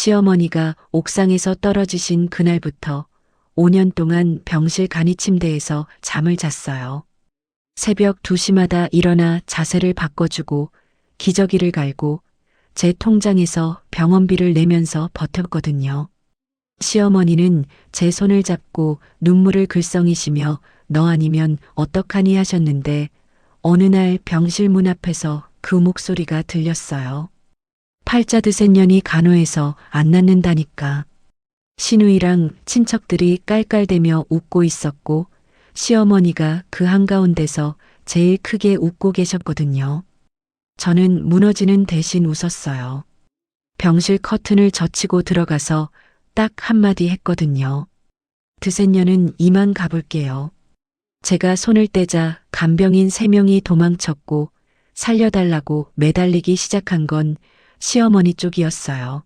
시어머니가 옥상에서 떨어지신 그날부터 5년 동안 병실 간이 침대에서 잠을 잤어요. 새벽 2시마다 일어나 자세를 바꿔주고 기저귀를 갈고 제 통장에서 병원비를 내면서 버텼거든요. 시어머니는 제 손을 잡고 눈물을 글썽이시며 너 아니면 어떡하니 하셨는데 어느 날 병실 문 앞에서 그 목소리가 들렸어요. 팔자 드센 년이 간호해서 안 낫는다니까. 시누이랑 친척들이 깔깔대며 웃고 있었고 시어머니가 그 한가운데서 제일 크게 웃고 계셨거든요. 저는 무너지는 대신 웃었어요. 병실 커튼을 젖히고 들어가서 딱 한마디 했거든요. 드센 년은 이만 가볼게요. 제가 손을 떼자 간병인 3명이 도망쳤고 살려달라고 매달리기 시작한 건 시어머니 쪽이었어요.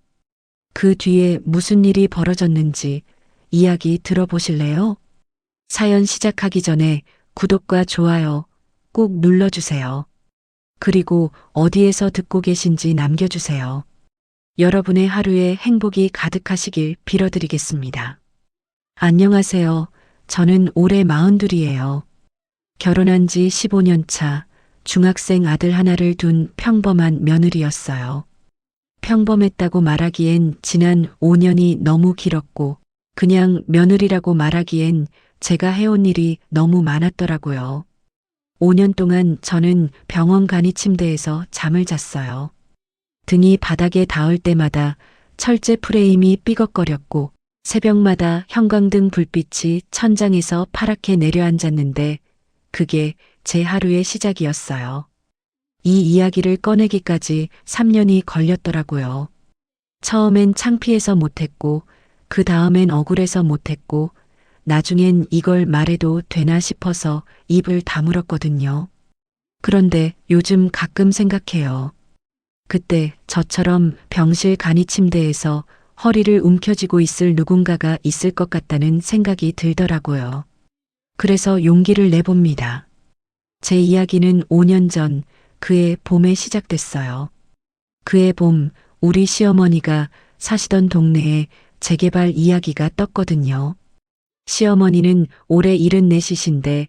그 뒤에 무슨 일이 벌어졌는지 이야기 들어보실래요? 사연 시작하기 전에 구독과 좋아요 꼭 눌러주세요. 그리고 어디에서 듣고 계신지 남겨주세요. 여러분의 하루에 행복이 가득하시길 빌어드리겠습니다. 안녕하세요. 저는 올해 42이에요. 결혼한 지 15년 차 중학생 아들 하나를 둔 평범한 며느리였어요. 평범했다고 말하기엔 지난 5년이 너무 길었고 그냥 며느리라고 말하기엔 제가 해온 일이 너무 많았더라고요. 5년 동안 저는 병원 간이 침대에서 잠을 잤어요. 등이 바닥에 닿을 때마다 철제 프레임이 삐걱거렸고 새벽마다 형광등 불빛이 천장에서 파랗게 내려앉았는데 그게 제 하루의 시작이었어요. 이 이야기를 꺼내기까지 3년이 걸렸더라고요. 처음엔 창피해서 못했고 그 다음엔 억울해서 못했고 나중엔 이걸 말해도 되나 싶어서 입을 다물었거든요. 그런데 요즘 가끔 생각해요. 그때 저처럼 병실 간이 침대에서 허리를 움켜쥐고 있을 누군가가 있을 것 같다는 생각이 들더라고요. 그래서 용기를 내봅니다. 제 이야기는 5년 전 그해 봄에 시작됐어요. 그해 봄 우리 시어머니가 사시던 동네에 재개발 이야기가 떴거든요. 시어머니는 올해 74이신데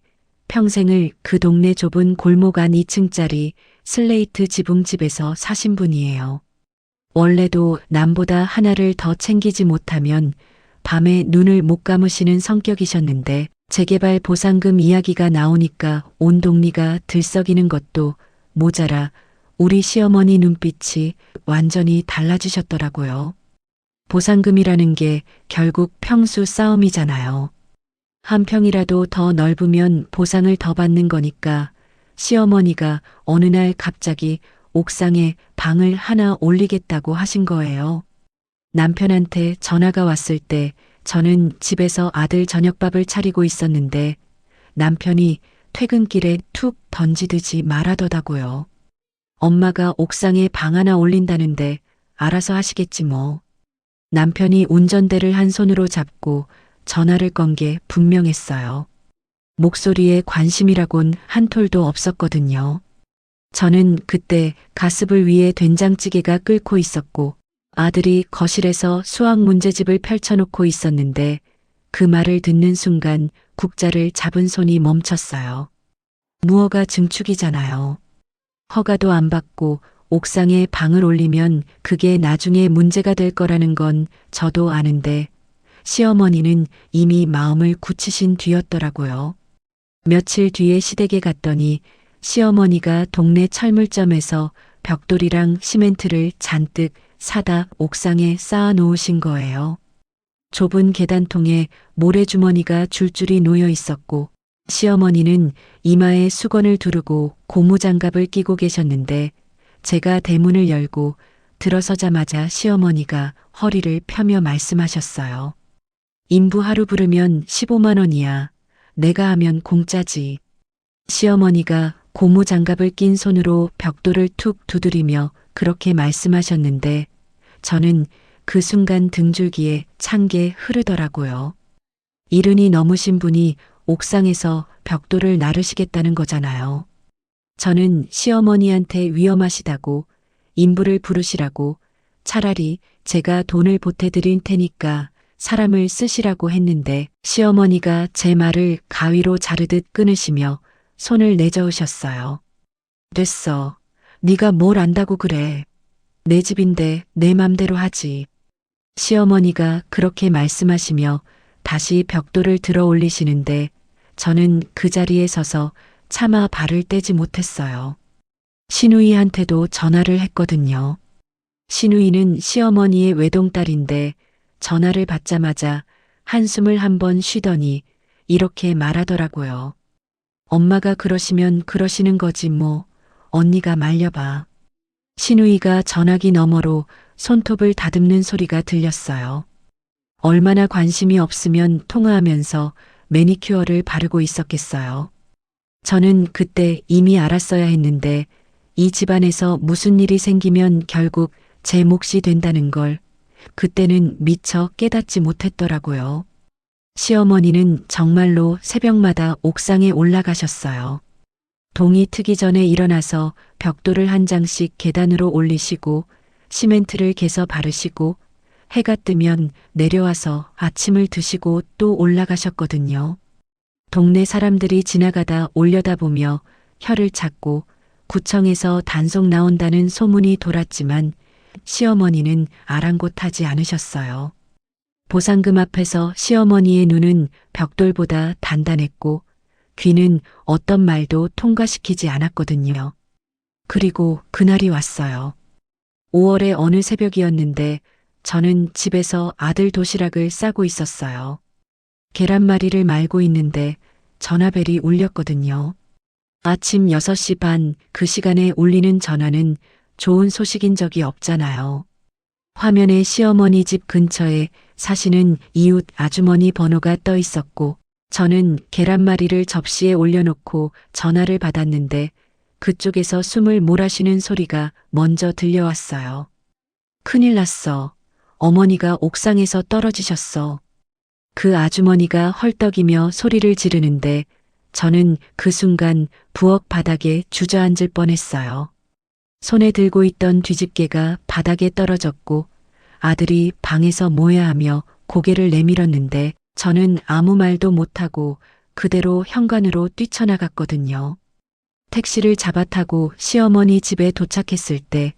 평생을 그 동네 좁은 골목 안 2층짜리 슬레이트 지붕집에서 사신 분이에요. 원래도 남보다 하나를 더 챙기지 못하면 밤에 눈을 못 감으시는 성격이셨는데 재개발 보상금 이야기가 나오니까 온 동리가 들썩이는 것도 모자라 우리 시어머니 눈빛이 완전히 달라지셨더라고요. 보상금이라는 게 결국 평수 싸움이잖아요. 한 평이라도 더 넓으면 보상을 더 받는 거니까 시어머니가 어느 날 갑자기 옥상에 방을 하나 올리겠다고 하신 거예요. 남편한테 전화가 왔을 때 저는 집에서 아들 저녁밥을 차리고 있었는데 남편이 퇴근길에 툭 던지듯이 말하더라고요. 엄마가 옥상에 방 하나 올린다는데 알아서 하시겠지 뭐. 남편이 운전대를 한 손으로 잡고 전화를 건 게 분명했어요. 목소리에 관심이라곤 한 톨도 없었거든요. 저는 그때 가스불 위에 된장찌개가 끓고 있었고 아들이 거실에서 수학 문제집을 펼쳐놓고 있었는데 그 말을 듣는 순간 국자를 잡은 손이 멈췄어요. 무허가 증축이잖아요. 허가도 안 받고 옥상에 방을 올리면 그게 나중에 문제가 될 거라는 건 저도 아는데 시어머니는 이미 마음을 굳히신 뒤였더라고요. 며칠 뒤에 시댁에 갔더니 시어머니가 동네 철물점에서 벽돌이랑 시멘트를 잔뜩 사다 옥상에 쌓아 놓으신 거예요. 좁은 계단통에 모래주머니가 줄줄이 놓여 있었고 시어머니는 이마에 수건을 두르고 고무장갑을 끼고 계셨는데 제가 대문을 열고 들어서자마자 시어머니가 허리를 펴며 말씀하셨어요. 인부 하루 부르면 15만 원이야. 내가 하면 공짜지. 시어머니가 고무장갑을 낀 손으로 벽돌을 툭 두드리며 그렇게 말씀하셨는데 저는 그 순간 등줄기에 찬 게 흐르더라고요. 70이 넘으신 분이 옥상에서 벽돌을 나르시겠다는 거잖아요. 저는 시어머니한테 위험하시다고 인부를 부르시라고 차라리 제가 돈을 보태드릴 테니까 사람을 쓰시라고 했는데 시어머니가 제 말을 가위로 자르듯 끊으시며 손을 내저으셨어요. 됐어. 네가 뭘 안다고 그래. 내 집인데 내 맘대로 하지. 시어머니가 그렇게 말씀하시며 다시 벽돌을 들어 올리시는데 저는 그 자리에 서서 차마 발을 떼지 못했어요. 시누이한테도 전화를 했거든요. 시누이는 시어머니의 외동딸인데 전화를 받자마자 한숨을 한번 쉬더니 이렇게 말하더라고요. 엄마가 그러시면 그러시는 거지 뭐. 언니가 말려봐. 시누이가 전화기 너머로 손톱을 다듬는 소리가 들렸어요. 얼마나 관심이 없으면 통화하면서 매니큐어를 바르고 있었겠어요. 저는 그때 이미 알았어야 했는데 이 집안에서 무슨 일이 생기면 결국 제 몫이 된다는 걸 그때는 미처 깨닫지 못했더라고요. 시어머니는 정말로 새벽마다 옥상에 올라가셨어요. 동이 트기 전에 일어나서 벽돌을 한 장씩 계단으로 올리시고 시멘트를 개서 바르시고 해가 뜨면 내려와서 아침을 드시고 또 올라가셨거든요. 동네 사람들이 지나가다 올려다보며 혀를 찾고 구청에서 단속 나온다는 소문이 돌았지만 시어머니는 아랑곳하지 않으셨어요. 보상금 앞에서 시어머니의 눈은 벽돌보다 단단했고 귀는 어떤 말도 통과시키지 않았거든요. 그리고 그날이 왔어요. 5월의 어느 새벽이었는데 저는 집에서 아들 도시락을 싸고 있었어요. 계란말이를 말고 있는데 전화벨이 울렸거든요. 아침 6시 반 그 시간에 울리는 전화는 좋은 소식인 적이 없잖아요. 화면에 시어머니 집 근처에 사시는 이웃 아주머니 번호가 떠 있었고 저는 계란말이를 접시에 올려놓고 전화를 받았는데 그쪽에서 숨을 몰아쉬는 소리가 먼저 들려왔어요. 큰일 났어. 어머니가 옥상에서 떨어지셨어. 그 아주머니가 헐떡이며 소리를 지르는데 저는 그 순간 부엌 바닥에 주저앉을 뻔했어요. 손에 들고 있던 뒤집개가 바닥에 떨어졌고 아들이 방에서 뭐야 하며 고개를 내밀었는데 저는 아무 말도 못하고 그대로 현관으로 뛰쳐나갔거든요. 택시를 잡아 타고 시어머니 집에 도착했을 때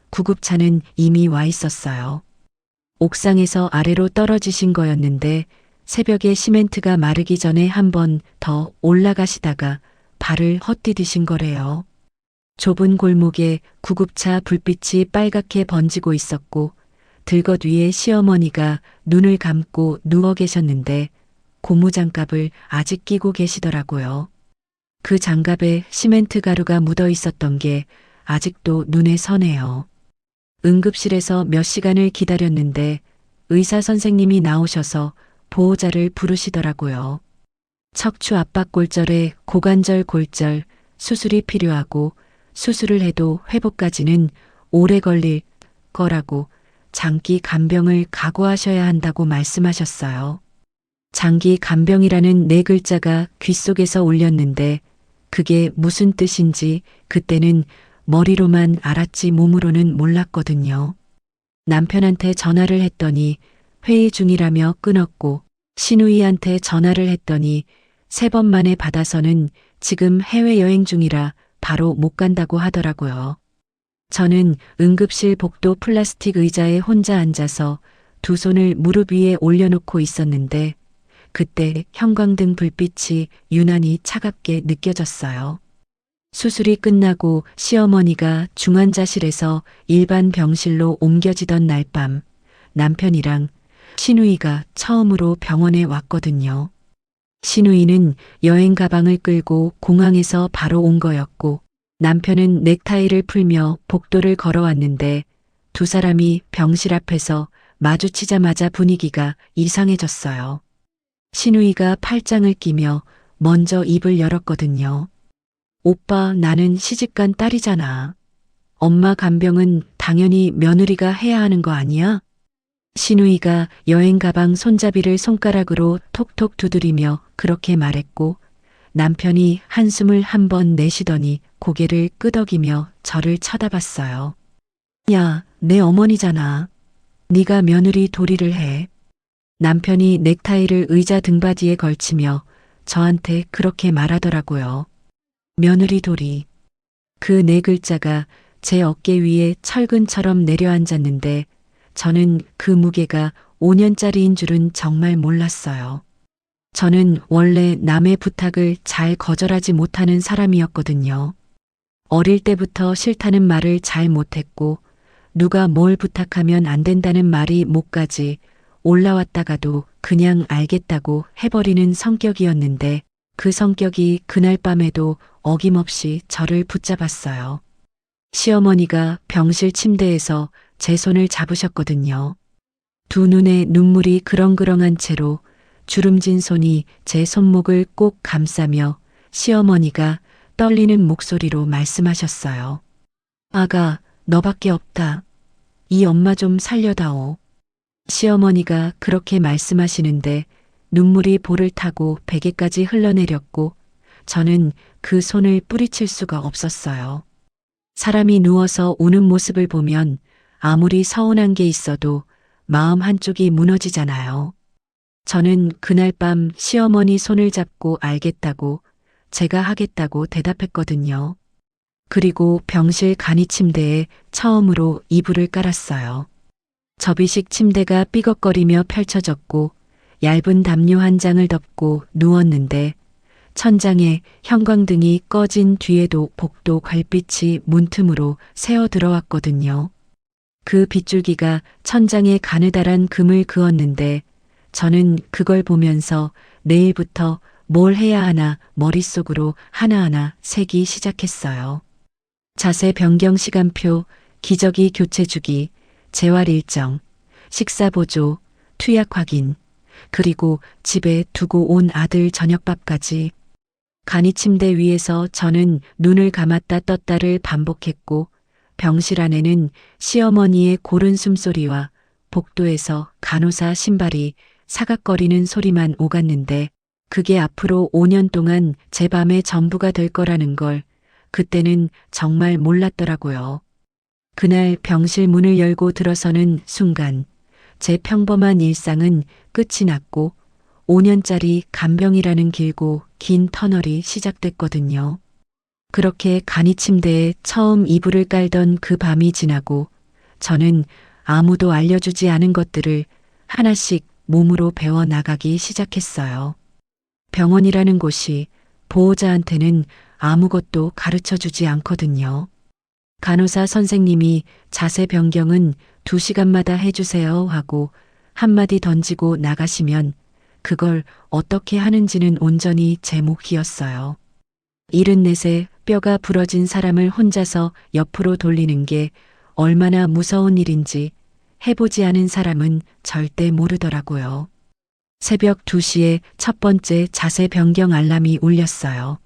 구급차는 이미 와 있었어요. 옥상에서 아래로 떨어지신 거였는데 새벽에 시멘트가 마르기 전에 한 번 더 올라가시다가 발을 헛디디신 거래요. 좁은 골목에 구급차 불빛이 빨갛게 번지고 있었고 들것 위에 시어머니가 눈을 감고 누워 계셨는데 고무장갑을 아직 끼고 계시더라고요. 그 장갑에 시멘트 가루가 묻어 있었던 게 아직도 눈에 선해요. 응급실에서 몇 시간을 기다렸는데 의사 선생님이 나오셔서 보호자를 부르시더라고요. 척추 압박 골절에 고관절 골절, 수술이 필요하고 수술을 해도 회복까지는 오래 걸릴 거라고 장기 간병을 각오하셔야 한다고 말씀하셨어요. 장기 간병이라는 네 글자가 귓속에서 울렸는데 그게 무슨 뜻인지 그때는 머리로만 알았지 몸으로는 몰랐거든요. 남편한테 전화를 했더니 회의 중이라며 끊었고 시누이한테 전화를 했더니 3번 만에 받아서는 지금 해외여행 중이라 바로 못 간다고 하더라고요. 저는 응급실 복도 플라스틱 의자에 혼자 앉아서 두 손을 무릎 위에 올려놓고 있었는데 그때 형광등 불빛이 유난히 차갑게 느껴졌어요. 수술이 끝나고 시어머니가 중환자실에서 일반 병실로 옮겨지던 날 밤 남편이랑 시누이가 처음으로 병원에 왔거든요. 시누이는 여행 가방을 끌고 공항에서 바로 온 거였고 남편은 넥타이를 풀며 복도를 걸어왔는데 두 사람이 병실 앞에서 마주치자마자 분위기가 이상해졌어요. 시누이가 팔짱을 끼며 먼저 입을 열었거든요. 오빠, 나는 시집간 딸이잖아. 엄마 간병은 당연히 며느리가 해야 하는 거 아니야? 시누이가 여행 가방 손잡이를 손가락으로 톡톡 두드리며 그렇게 말했고 남편이 한숨을 한 번 내쉬더니 고개를 끄덕이며 저를 쳐다봤어요. 야, 내 어머니잖아. 네가 며느리 도리를 해. 남편이 넥타이를 의자 등받이에 걸치며 저한테 그렇게 말하더라고요. 며느리 도리. 그 네 글자가 제 어깨 위에 철근처럼 내려앉았는데 저는 그 무게가 5년짜리인 줄은 정말 몰랐어요. 저는 원래 남의 부탁을 잘 거절하지 못하는 사람이었거든요. 어릴 때부터 싫다는 말을 잘 못했고 누가 뭘 부탁하면 안 된다는 말이 목까지 올라왔다가도 그냥 알겠다고 해버리는 성격이었는데 그 성격이 그날 밤에도 어김없이 저를 붙잡았어요. 시어머니가 병실 침대에서 제 손을 잡으셨거든요. 두 눈에 눈물이 그렁그렁한 채로 주름진 손이 제 손목을 꼭 감싸며 시어머니가 떨리는 목소리로 말씀하셨어요. 아가, 너밖에 없다. 이 엄마 좀 살려다오. 시어머니가 그렇게 말씀하시는데 눈물이 볼을 타고 베개까지 흘러내렸고 저는 그 손을 뿌리칠 수가 없었어요. 사람이 누워서 우는 모습을 보면 아무리 서운한 게 있어도 마음 한쪽이 무너지잖아요. 저는 그날 밤 시어머니 손을 잡고 알겠다고 제가 하겠다고 대답했거든요. 그리고 병실 간이 침대에 처음으로 이불을 깔았어요. 접이식 침대가 삐걱거리며 펼쳐졌고 얇은 담요 한 장을 덮고 누웠는데 천장에 형광등이 꺼진 뒤에도 복도 괄빛이 문틈으로 새어 들어왔거든요. 그 빗줄기가 천장에 가느다란 금을 그었는데 저는 그걸 보면서 내일부터 뭘 해야 하나 머릿속으로 하나하나 세기 시작했어요. 자세 변경 시간표, 기저귀 교체 주기, 재활 일정, 식사 보조, 투약 확인, 그리고 집에 두고 온 아들 저녁밥까지. 간이 침대 위에서 저는 눈을 감았다 떴다를 반복했고 병실 안에는 시어머니의 고른 숨소리와 복도에서 간호사 신발이 사각거리는 소리만 오갔는데 그게 앞으로 5년 동안 제 밤의 전부가 될 거라는 걸 그때는 정말 몰랐더라고요. 그날 병실 문을 열고 들어서는 순간 제 평범한 일상은 끝이 났고 5년짜리 간병이라는 길고 긴 터널이 시작됐거든요. 그렇게 간이 침대에 처음 이불을 깔던 그 밤이 지나고 저는 아무도 알려주지 않은 것들을 하나씩 몸으로 배워 나가기 시작했어요. 병원이라는 곳이 보호자한테는 아무것도 가르쳐 주지 않거든요. 간호사 선생님이 자세 변경은 2시간마다 해주세요 하고 한마디 던지고 나가시면 그걸 어떻게 하는지는 온전히 제 몫이었어요. 74세 뼈가 부러진 사람을 혼자서 옆으로 돌리는 게 얼마나 무서운 일인지 해보지 않은 사람은 절대 모르더라고요. 새벽 2시에 첫 번째 자세 변경 알람이 울렸어요.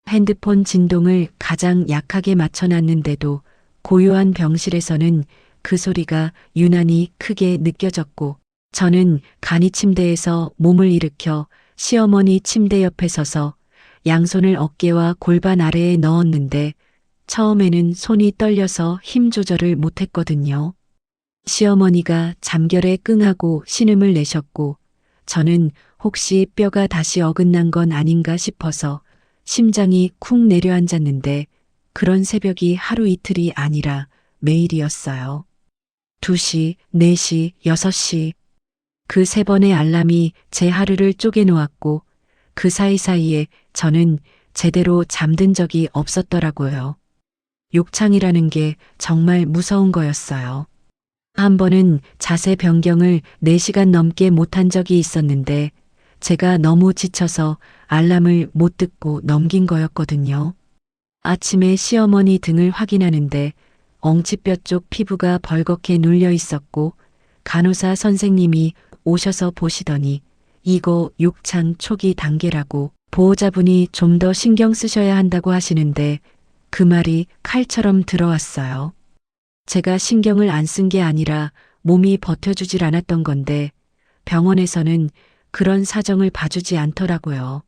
핸드폰 진동을 가장 약하게 맞춰놨는데도 고요한 병실에서는 그 소리가 유난히 크게 느껴졌고 저는 간이 침대에서 몸을 일으켜 시어머니 침대 옆에 서서 양손을 어깨와 골반 아래에 넣었는데 처음에는 손이 떨려서 힘 조절을 못했거든요. 시어머니가 잠결에 끙하고 신음을 내셨고 저는 혹시 뼈가 다시 어긋난 건 아닌가 싶어서 심장이 쿵 내려앉았는데 그런 새벽이 하루 이틀이 아니라 매일이었어요. 2시, 4시, 6시. 그 3번의 알람이 제 하루를 쪼개놓았고 그 사이사이에 저는 제대로 잠든 적이 없었더라고요. 욕창이라는 게 정말 무서운 거였어요. 한 번은 자세 변경을 4시간 넘게 못한 적이 있었는데 제가 너무 지쳐서 알람을 못 듣고 넘긴 거였거든요. 아침에 시어머니 등을 확인하는데 엉치뼈 쪽 피부가 벌겋게 눌려 있었고 간호사 선생님이 오셔서 보시더니 이거 욕창 초기 단계라고 보호자분이 좀 더 신경 쓰셔야 한다고 하시는데 그 말이 칼처럼 들어왔어요. 제가 신경을 안 쓴 게 아니라 몸이 버텨주질 않았던 건데 병원에서는 그런 사정을 봐주지 않더라고요.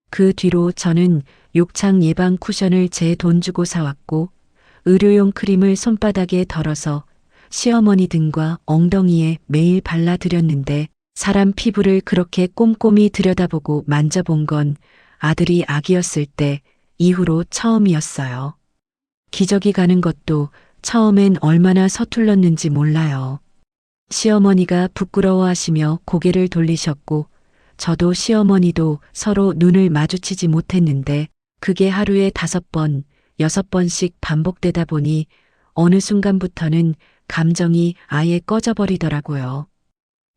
그 뒤로 저는 욕창 예방 쿠션을 제 돈 주고 사왔고 의료용 크림을 손바닥에 덜어서 시어머니 등과 엉덩이에 매일 발라드렸는데 사람 피부를 그렇게 꼼꼼히 들여다보고 만져본 건 아들이 아기였을 때 이후로 처음이었어요. 기저귀 가는 것도 처음엔 얼마나 서툴렀는지 몰라요. 시어머니가 부끄러워하시며 고개를 돌리셨고 저도 시어머니도 서로 눈을 마주치지 못했는데 그게 하루에 5번, 6번씩 반복되다 보니 어느 순간부터는 감정이 아예 꺼져버리더라고요.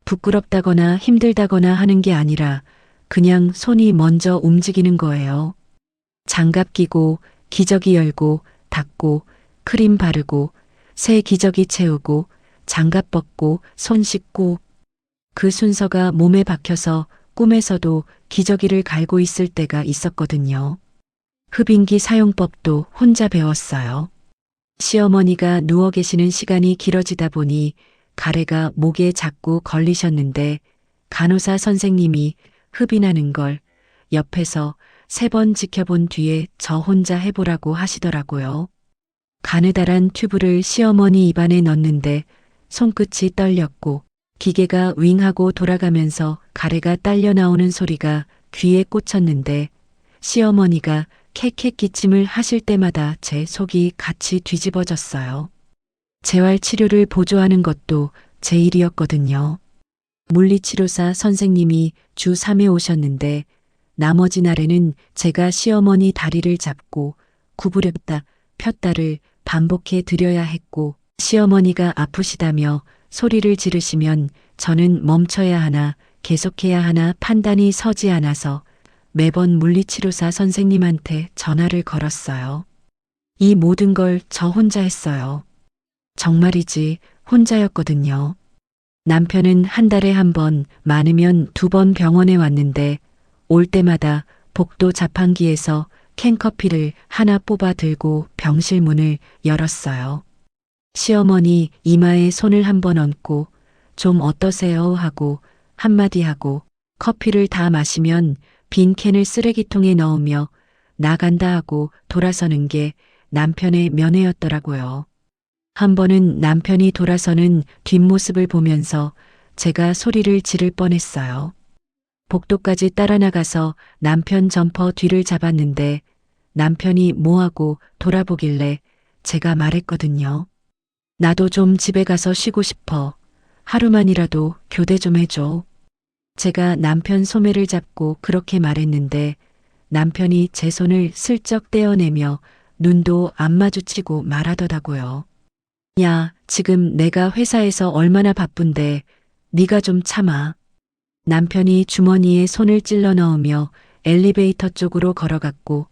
부끄럽다거나 힘들다거나 하는 게 아니라 그냥 손이 먼저 움직이는 거예요. 장갑 끼고 기저귀 열고 닫고 크림 바르고 새 기저귀 채우고 장갑 벗고 손 씻고 그 순서가 몸에 박혀서 꿈에서도 기저귀를 갈고 있을 때가 있었거든요. 흡인기 사용법도 혼자 배웠어요. 시어머니가 누워 계시는 시간이 길어지다 보니 가래가 목에 자꾸 걸리셨는데 간호사 선생님이 흡인하는 걸 옆에서 3번 지켜본 뒤에 저 혼자 해보라고 하시더라고요. 가느다란 튜브를 시어머니 입안에 넣는데 손끝이 떨렸고 기계가 윙하고 돌아가면서 가래가 딸려 나오는 소리가 귀에 꽂혔는데 시어머니가 캣캣 기침을 하실 때마다 제 속이 같이 뒤집어졌어요. 재활치료를 보조하는 것도 제 일이었거든요. 물리치료사 선생님이 주 3회 오셨는데 나머지 날에는 제가 시어머니 다리를 잡고 구부렸다 폈다를 반복해 드려야 했고 시어머니가 아프시다며 소리를 지르시면 저는 멈춰야 하나 계속해야 하나 판단이 서지 않아서 매번 물리치료사 선생님한테 전화를 걸었어요. 이 모든 걸 저 혼자 했어요. 정말이지 혼자였거든요. 남편은 한 달에 1번, 많으면 2번 병원에 왔는데 올 때마다 복도 자판기에서 캔커피를 하나 뽑아 들고 병실 문을 열었어요. 시어머니 이마에 손을 1번 얹고 좀 어떠세요 하고 한마디 하고 커피를 다 마시면 빈 캔을 쓰레기통에 넣으며 나간다 하고 돌아서는 게 남편의 면회였더라고요. 한 번은 남편이 돌아서는 뒷모습을 보면서 제가 소리를 지를 뻔했어요. 복도까지 따라 나가서 남편 점퍼 뒤를 잡았는데 남편이 뭐하고 돌아보길래 제가 말했거든요. 나도 좀 집에 가서 쉬고 싶어. 하루만이라도 교대 좀 해줘. 제가 남편 소매를 잡고 그렇게 말했는데 남편이 제 손을 슬쩍 떼어내며 눈도 안 마주치고 말하더라고요. 야, 지금 내가 회사에서 얼마나 바쁜데 네가 좀 참아. 남편이 주머니에 손을 찔러 넣으며 엘리베이터 쪽으로 걸어갔고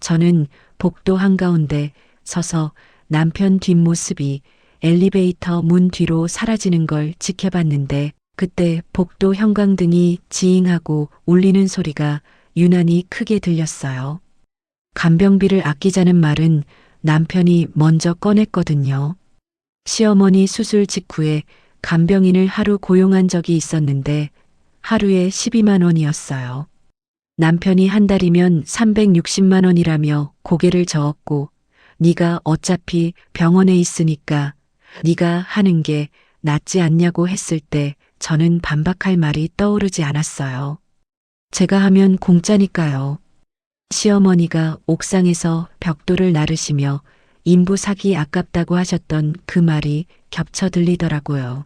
저는 복도 한가운데 서서 남편 뒷모습이 엘리베이터 문 뒤로 사라지는 걸 지켜봤는데 그때 복도 형광등이 지잉하고 울리는 소리가 유난히 크게 들렸어요. 간병비를 아끼자는 말은 남편이 먼저 꺼냈거든요. 시어머니 수술 직후에 간병인을 하루 고용한 적이 있었는데 하루에 12만 원이었어요. 남편이 한 달이면 360만 원이라며 고개를 저었고 네가 어차피 병원에 있으니까 네가 하는 게 낫지 않냐고 했을 때 저는 반박할 말이 떠오르지 않았어요. 제가 하면 공짜니까요. 시어머니가 옥상에서 벽돌을 나르시며 인부 사기 아깝다고 하셨던 그 말이 겹쳐 들리더라고요.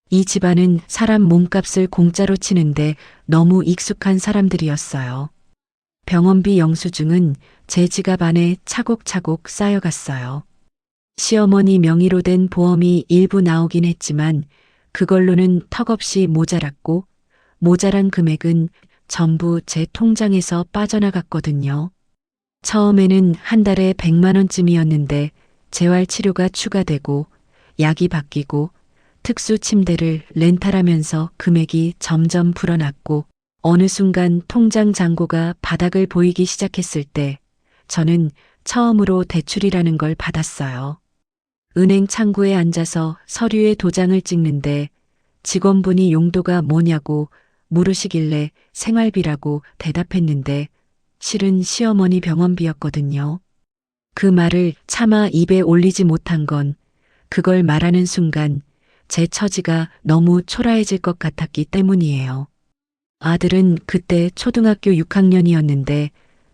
이 집안은 사람 몸값을 공짜로 치는데 너무 익숙한 사람들이었어요. 병원비 영수증은 제 지갑 안에 차곡차곡 쌓여갔어요. 시어머니 명의로 된 보험이 일부 나오긴 했지만 그걸로는 턱없이 모자랐고 모자란 금액은 전부 제 통장에서 빠져나갔거든요. 처음에는 한 달에 100만 원쯤이었는데 재활치료가 추가되고 약이 바뀌고 특수 침대를 렌탈하면서 금액이 점점 불어났고 어느 순간 통장 잔고가 바닥을 보이기 시작했을 때 저는 처음으로 대출이라는 걸 받았어요. 은행 창구에 앉아서 서류에 도장을 찍는데 직원분이 용도가 뭐냐고 물으시길래 생활비라고 대답했는데 실은 시어머니 병원비였거든요. 그 말을 차마 입에 올리지 못한 건 그걸 말하는 순간 제 처지가 너무 초라해질 것 같았기 때문이에요. 아들은 그때 초등학교 6학년이었는데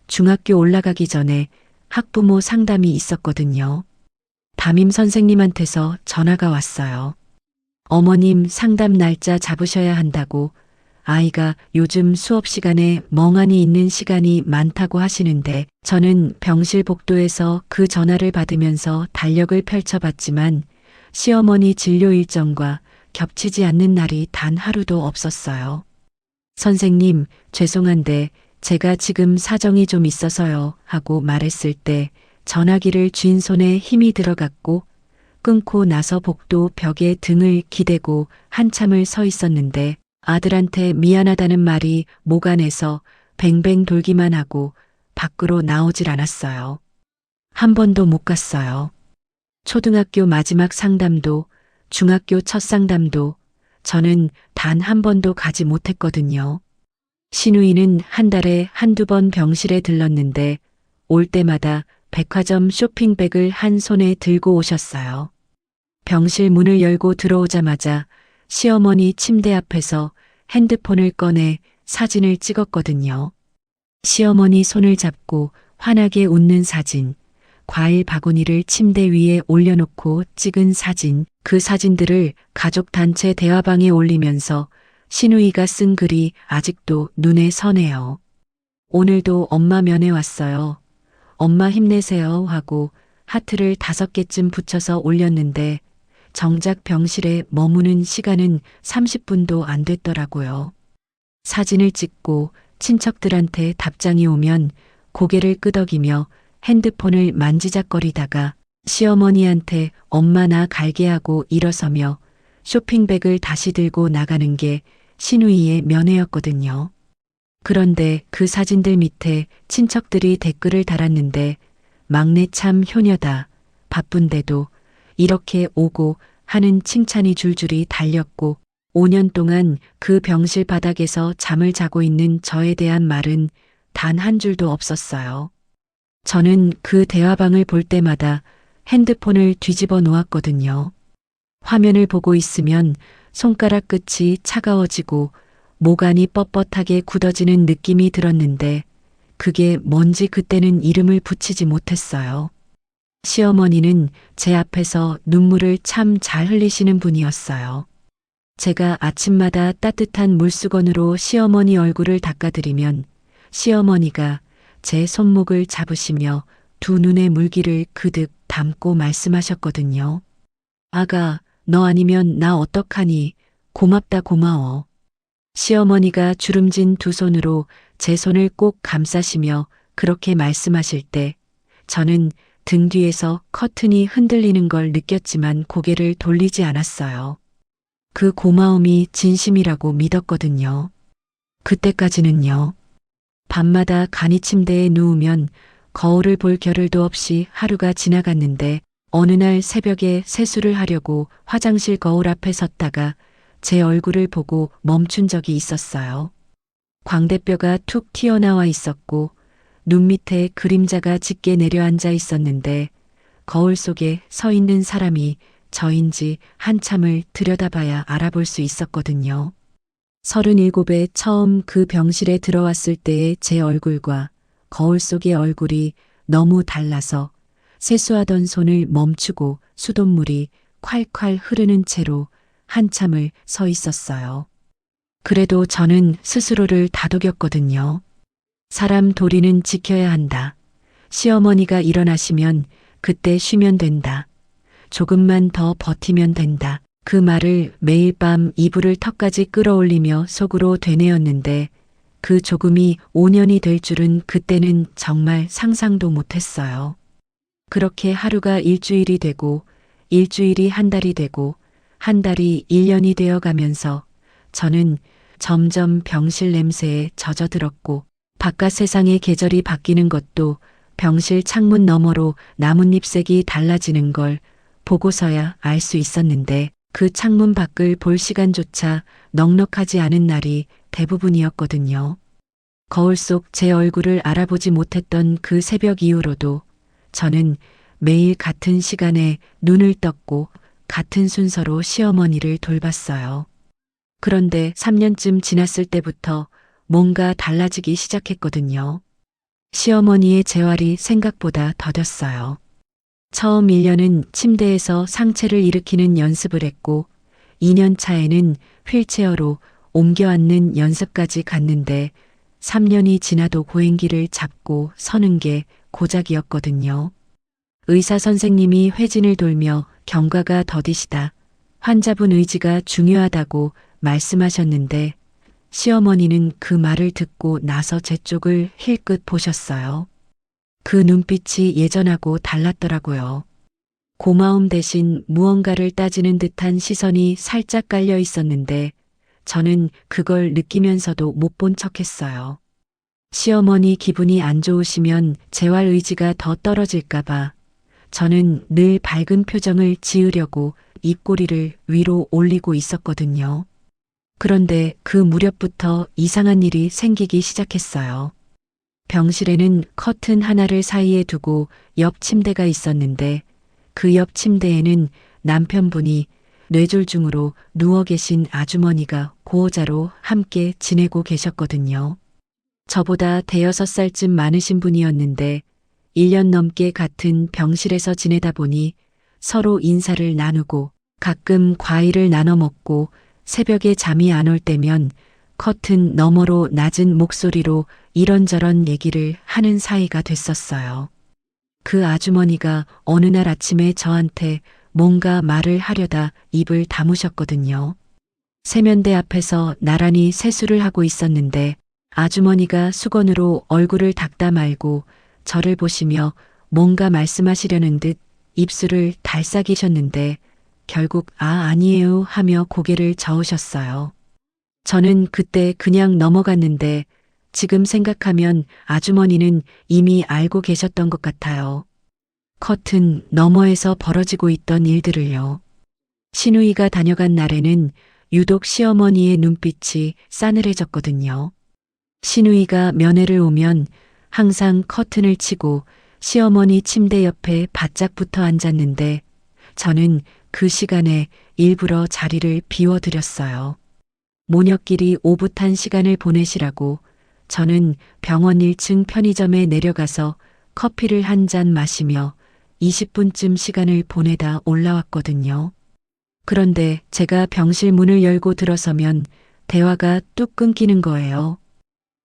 중학교 올라가기 전에 학부모 상담이 있었거든요. 담임 선생님한테서 전화가 왔어요. 어머님 상담 날짜 잡으셔야 한다고 아이가 요즘 수업 시간에 멍하니 있는 시간이 많다고 하시는데 저는 병실 복도에서 그 전화를 받으면서 달력을 펼쳐봤지만 시어머니 진료 일정과 겹치지 않는 날이 단 하루도 없었어요. 선생님, 죄송한데 제가 지금 사정이 좀 있어서요 하고 말했을 때 전화기를 쥔 손에 힘이 들어갔고 끊고 나서 복도 벽에 등을 기대고 한참을 서 있었는데 아들한테 미안하다는 말이 목 안에서 뱅뱅 돌기만 하고 밖으로 나오질 않았어요. 한 번도 못 갔어요. 초등학교 마지막 상담도 중학교 첫 상담도 저는 단 한 번도 가지 못했거든요. 시누이는 한 달에 한두 번 병실에 들렀는데 올 때마다 백화점 쇼핑백을 한 손에 들고 오셨어요. 병실 문을 열고 들어오자마자 시어머니 침대 앞에서 핸드폰을 꺼내 사진을 찍었거든요. 시어머니 손을 잡고 환하게 웃는 사진, 과일 바구니를 침대 위에 올려놓고 찍은 사진, 그 사진들을 가족 단체 대화방에 올리면서 시누이가 쓴 글이 아직도 눈에 선해요. 오늘도 엄마 면회 왔어요. 엄마 힘내세요 하고 하트를 5개쯤 붙여서 올렸는데 정작 병실에 머무는 시간은 30분도 안 됐더라고요. 사진을 찍고 친척들한테 답장이 오면 고개를 끄덕이며 핸드폰을 만지작거리다가 시어머니한테 엄마 나 갈게 하고 일어서며 쇼핑백을 다시 들고 나가는 게 시누이의 면회였거든요. 그런데 그 사진들 밑에 친척들이 댓글을 달았는데 막내 참 효녀다. 바쁜데도 이렇게 오고 하는 칭찬이 줄줄이 달렸고 5년 동안 그 병실 바닥에서 잠을 자고 있는 저에 대한 말은 단 한 줄도 없었어요. 저는 그 대화방을 볼 때마다 핸드폰을 뒤집어 놓았거든요. 화면을 보고 있으면 손가락 끝이 차가워지고 목 안이 뻣뻣하게 굳어지는 느낌이 들었는데 그게 뭔지 그때는 이름을 붙이지 못했어요. 시어머니는 제 앞에서 눈물을 참 잘 흘리시는 분이었어요. 제가 아침마다 따뜻한 물수건으로 시어머니 얼굴을 닦아드리면 시어머니가 제 손목을 잡으시며 두 눈의 물기를 그득 담고 말씀하셨거든요. 아가, 너 아니면 나 어떡하니? 고맙다 고마워. 시어머니가 주름진 두 손으로 제 손을 꼭 감싸시며 그렇게 말씀하실 때 저는 등 뒤에서 커튼이 흔들리는 걸 느꼈지만 고개를 돌리지 않았어요. 그 고마움이 진심이라고 믿었거든요. 그때까지는요. 밤마다 간이 침대에 누우면 거울을 볼 겨를도 없이 하루가 지나갔는데 어느 날 새벽에 세수를 하려고 화장실 거울 앞에 섰다가 제 얼굴을 보고 멈춘 적이 있었어요. 광대뼈가 툭 튀어나와 있었고 눈 밑에 그림자가 짙게 내려앉아 있었는데 거울 속에 서 있는 사람이 저인지 한참을 들여다봐야 알아볼 수 있었거든요. 37에 처음 그 병실에 들어왔을 때의 제 얼굴과 거울 속의 얼굴이 너무 달라서 세수하던 손을 멈추고 수돗물이 콸콸 흐르는 채로 한참을 서 있었어요. 그래도 저는 스스로를 다독였거든요. 사람 도리는 지켜야 한다. 시어머니가 일어나시면 그때 쉬면 된다. 조금만 더 버티면 된다. 그 말을 매일 밤 이불을 턱까지 끌어올리며 속으로 되뇌었는데 그 조금이 5년이 될 줄은 그때는 정말 상상도 못했어요. 그렇게 하루가 일주일이 되고 일주일이 한 달이 되고 한 달이 1년이 되어 가면서 저는 점점 병실 냄새에 젖어들었고 바깥 세상의 계절이 바뀌는 것도 병실 창문 너머로 나뭇잎색이 달라지는 걸 보고서야 알 수 있었는데 그 창문 밖을 볼 시간조차 넉넉하지 않은 날이 대부분이었거든요. 거울 속 제 얼굴을 알아보지 못했던 그 새벽 이후로도 저는 매일 같은 시간에 눈을 떴고 같은 순서로 시어머니를 돌봤어요. 그런데 3년쯤 지났을 때부터 뭔가 달라지기 시작했거든요. 시어머니의 재활이 생각보다 더뎠어요. 처음 1년은 침대에서 상체를 일으키는 연습을 했고 2년 차에는 휠체어로 옮겨 앉는 연습까지 갔는데 3년이 지나도 고행기를 잡고 서는 게 고작이었거든요. 의사 선생님이 회진을 돌며 경과가 더디시다. 환자분 의지가 중요하다고 말씀하셨는데 시어머니는 그 말을 듣고 나서 제 쪽을 힐끗 보셨어요. 그 눈빛이 예전하고 달랐더라고요. 고마움 대신 무언가를 따지는 듯한 시선이 살짝 깔려 있었는데 저는 그걸 느끼면서도 못 본 척했어요. 시어머니 기분이 안 좋으시면 재활 의지가 더 떨어질까봐 저는 늘 밝은 표정을 지으려고 입꼬리를 위로 올리고 있었거든요. 그런데 그 무렵부터 이상한 일이 생기기 시작했어요. 병실에는 커튼 하나를 사이에 두고 옆 침대가 있었는데 그 옆 침대에는 남편분이 뇌졸중으로 누워 계신 아주머니가 고호자로 함께 지내고 계셨거든요. 저보다 대여섯 살쯤 많으신 분이었는데 1년 넘게 같은 병실에서 지내다 보니 서로 인사를 나누고 가끔 과일을 나눠 먹고 새벽에 잠이 안 올 때면 커튼 너머로 낮은 목소리로 이런저런 얘기를 하는 사이가 됐었어요. 그 아주머니가 어느 날 아침에 저한테 뭔가 말을 하려다 입을 다무셨거든요. 세면대 앞에서 나란히 세수를 하고 있었는데 아주머니가 수건으로 얼굴을 닦다 말고 저를 보시며 뭔가 말씀하시려는 듯 입술을 달싹이셨는데 결국 아니에요 하며 고개를 저으셨어요. 저는 그때 그냥 넘어갔는데 지금 생각하면 아주머니는 이미 알고 계셨던 것 같아요. 커튼 너머에서 벌어지고 있던 일들을요. 시누이가 다녀간 날에는 유독 시어머니의 눈빛이 싸늘해졌거든요. 시누이가 면회를 오면 항상 커튼을 치고 시어머니 침대 옆에 바짝 붙어 앉았는데 저는 그 시간에 일부러 자리를 비워드렸어요. 모녀끼리 오붓한 시간을 보내시라고 저는 병원 1층 편의점에 내려가서 커피를 한 잔 마시며 20분쯤 시간을 보내다 올라왔거든요. 그런데 제가 병실 문을 열고 들어서면 대화가 뚝 끊기는 거예요.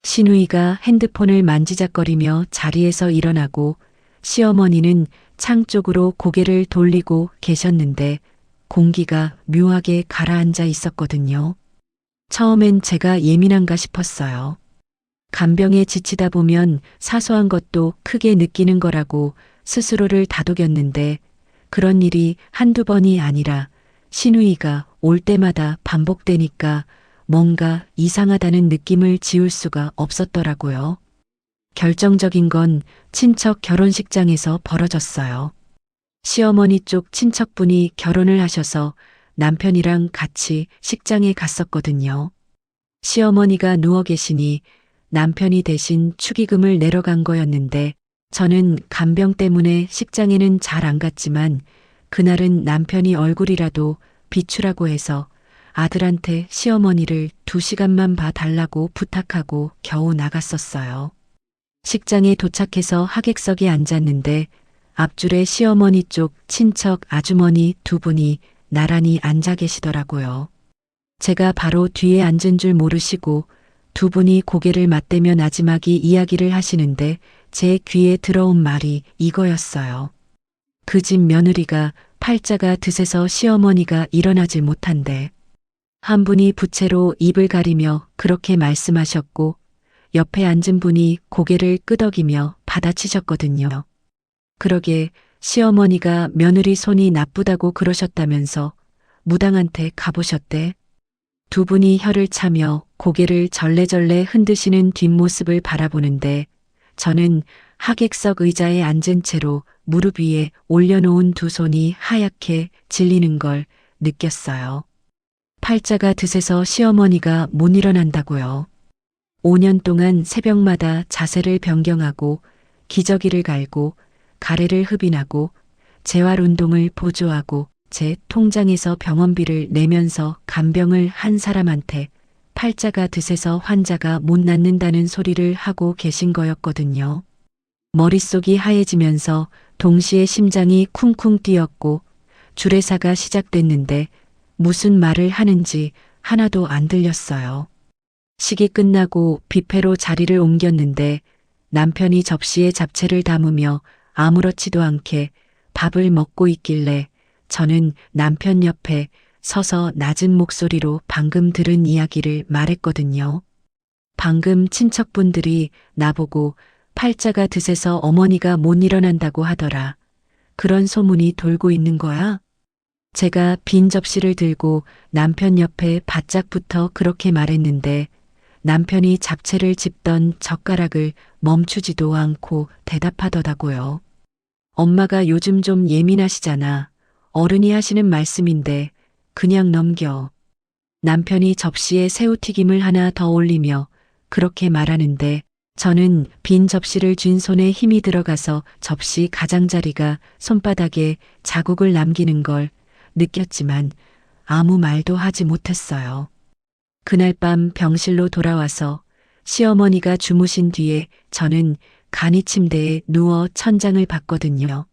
시누이가 핸드폰을 만지작거리며 자리에서 일어나고 시어머니는 창 쪽으로 고개를 돌리고 계셨는데 공기가 묘하게 가라앉아 있었거든요. 처음엔 제가 예민한가 싶었어요. 간병에 지치다 보면 사소한 것도 크게 느끼는 거라고 스스로를 다독였는데 그런 일이 한두 번이 아니라 시누이가 올 때마다 반복되니까 뭔가 이상하다는 느낌을 지울 수가 없었더라고요. 결정적인 건 친척 결혼식장에서 벌어졌어요. 시어머니 쪽 친척분이 결혼을 하셔서 남편이랑 같이 식장에 갔었거든요. 시어머니가 누워 계시니 남편이 대신 축의금을 내러 간 거였는데 저는 간병 때문에 식장에는 잘 안 갔지만 그날은 남편이 얼굴이라도 비추라고 해서 아들한테 시어머니를 2시간만 봐달라고 부탁하고 겨우 나갔었어요. 식장에 도착해서 하객석에 앉았는데 앞줄에 시어머니 쪽 친척 아주머니 두 분이 나란히 앉아 계시더라고요. 제가 바로 뒤에 앉은 줄 모르시고 두 분이 고개를 맞대며 나지막이 이야기를 하시는데 제 귀에 들어온 말이 이거였어요. 그 집 며느리가 팔자가 드세서 시어머니가 일어나질 못한대. 한 분이 부채로 입을 가리며 그렇게 말씀하셨고 옆에 앉은 분이 고개를 끄덕이며 받아치셨거든요. 그러게 시어머니가 며느리 손이 나쁘다고 그러셨다면서 무당한테 가보셨대. 두 분이 혀를 차며 고개를 절레절레 흔드시는 뒷모습을 바라보는데 저는 하객석 의자에 앉은 채로 무릎 위에 올려놓은 두 손이 하얗게 질리는 걸 느꼈어요. 팔자가 드세서 시어머니가 못 일어난다고요. 5년 동안 새벽마다 자세를 변경하고 기저귀를 갈고 가래를 흡인하고 재활 운동을 보조하고 제 통장에서 병원비를 내면서 간병을 한 사람한테 팔자가 드세서 환자가 못 낫는다는 소리를 하고 계신 거였거든요. 머릿속이 하얘지면서 동시에 심장이 쿵쿵 뛰었고 주례사가 시작됐는데 무슨 말을 하는지 하나도 안 들렸어요. 식이 끝나고 뷔페로 자리를 옮겼는데 남편이 접시에 잡채를 담으며 아무렇지도 않게 밥을 먹고 있길래 저는 남편 옆에 서서 낮은 목소리로 방금 들은 이야기를 말했거든요. 방금 친척분들이 나보고 팔자가 드세서 어머니가 못 일어난다고 하더라. 그런 소문이 돌고 있는 거야? 제가 빈 접시를 들고 남편 옆에 바짝 붙어 그렇게 말했는데 남편이 잡채를 집던 젓가락을 멈추지도 않고 대답하더라고요. 엄마가 요즘 좀 예민하시잖아. 어른이 하시는 말씀인데 그냥 넘겨. 남편이 접시에 새우튀김을 하나 더 올리며 그렇게 말하는데 저는 빈 접시를 쥔 손에 힘이 들어가서 접시 가장자리가 손바닥에 자국을 남기는 걸 느꼈지만 아무 말도 하지 못했어요. 그날 밤 병실로 돌아와서 시어머니가 주무신 뒤에 저는 간이 침대에 누워 천장을 봤거든요.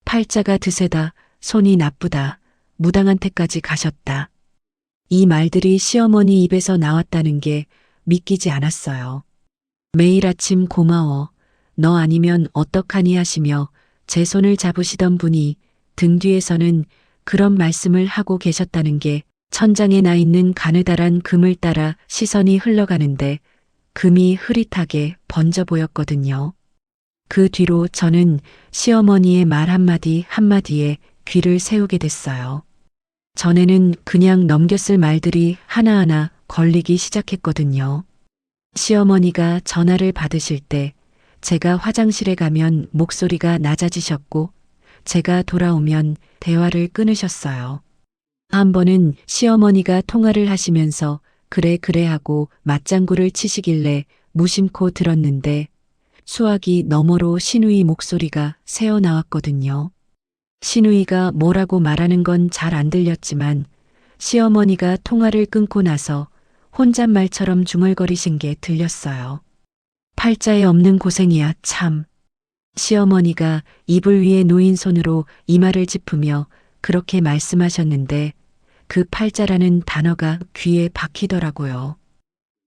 팔자가 드세다, 손이 나쁘다, 무당한테까지 가셨다. 이 말들이 시어머니 입에서 나왔다는 게 믿기지 않았어요. 매일 아침 고마워, 너 아니면 어떡하니 하시며 제 손을 잡으시던 분이 등 뒤에서는 그런 말씀을 하고 계셨다는 게 천장에 나 있는 가느다란 금을 따라 시선이 흘러가는데 금이 흐릿하게 번져 보였거든요. 그 뒤로 저는 시어머니의 말 한마디 한마디에 귀를 세우게 됐어요. 전에는 그냥 넘겼을 말들이 하나하나 걸리기 시작했거든요. 시어머니가 전화를 받으실 때 제가 화장실에 가면 목소리가 낮아지셨고 제가 돌아오면 대화를 끊으셨어요. 한 번은 시어머니가 통화를 하시면서 그래 그래 하고 맞장구를 치시길래 무심코 들었는데 수화기 너머로 시누이 목소리가 새어나왔거든요. 시누이가 뭐라고 말하는 건 잘 안 들렸지만 시어머니가 통화를 끊고 나서 혼잣말처럼 중얼거리신 게 들렸어요. 팔자에 없는 고생이야 참. 시어머니가 이불 위에 놓인 손으로 이마를 짚으며 그렇게 말씀하셨는데 그 팔자라는 단어가 귀에 박히더라고요.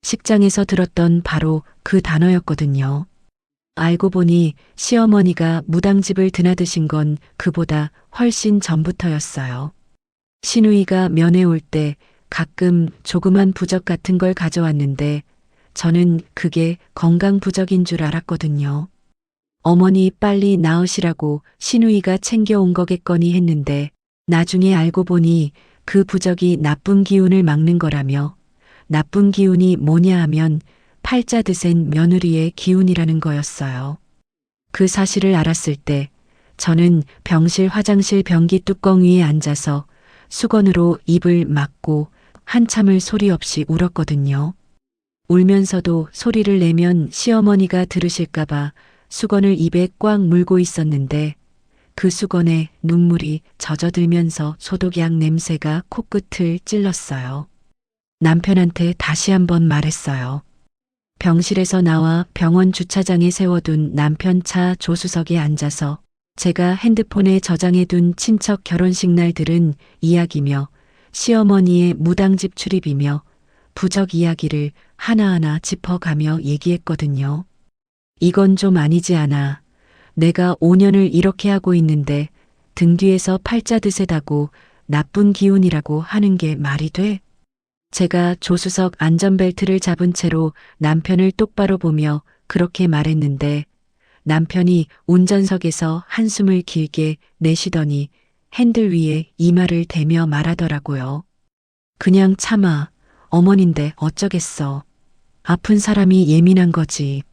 식장에서 들었던 바로 그 단어였거든요. 알고 보니 시어머니가 무당집을 드나드신 건 그보다 훨씬 전부터였어요. 시누이가 면회 올 때 가끔 조그만 부적 같은 걸 가져왔는데 저는 그게 건강 부적인 줄 알았거든요. 어머니 빨리 나으시라고 시누이가 챙겨온 거겠거니 했는데 나중에 알고 보니 그 부적이 나쁜 기운을 막는 거라며 나쁜 기운이 뭐냐 하면 팔자 드센 며느리의 기운이라는 거였어요. 그 사실을 알았을 때 저는 병실 화장실 변기 뚜껑 위에 앉아서 수건으로 입을 막고 한참을 소리 없이 울었거든요. 울면서도 소리를 내면 시어머니가 들으실까봐 수건을 입에 꽉 물고 있었는데 그 수건에 눈물이 젖어들면서 소독약 냄새가 코끝을 찔렀어요. 남편한테 다시 한번 말했어요. 병실에서 나와 병원 주차장에 세워둔 남편 차 조수석에 앉아서 제가 핸드폰에 저장해둔 친척 결혼식 날 들은 이야기며 시어머니의 무당집 출입이며 부적 이야기를 하나하나 짚어가며 얘기했거든요. 이건 좀 아니지 않아. 내가 5년을 이렇게 하고 있는데 등 뒤에서 팔자 드세다고 나쁜 기운이라고 하는 게 말이 돼? 제가 조수석 안전벨트를 잡은 채로 남편을 똑바로 보며 그렇게 말했는데 남편이 운전석에서 한숨을 길게 내쉬더니 핸들 위에 이마를 대며 말하더라고요. 그냥 참아. 어머니인데 어쩌겠어. 아픈 사람이 예민한 거지.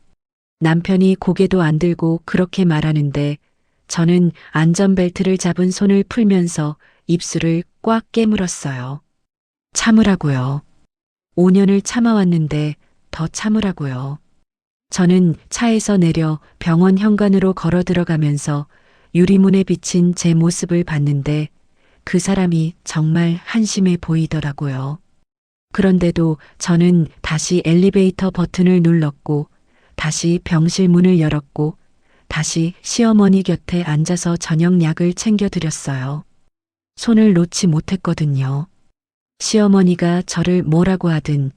남편이 고개도 안 들고 그렇게 말하는데 저는 안전벨트를 잡은 손을 풀면서 입술을 꽉 깨물었어요. 참으라고요. 5년을 참아왔는데 더 참으라고요. 저는 차에서 내려 병원 현관으로 걸어 들어가면서 유리문에 비친 제 모습을 봤는데 그 사람이 정말 한심해 보이더라고요. 그런데도 저는 다시 엘리베이터 버튼을 눌렀고 다시 병실 문을 열었고 다시 시어머니 곁에 앉아서 저녁 약을 챙겨드렸어요. 손을 놓지 못했거든요. 시어머니가 저를 뭐라고 하든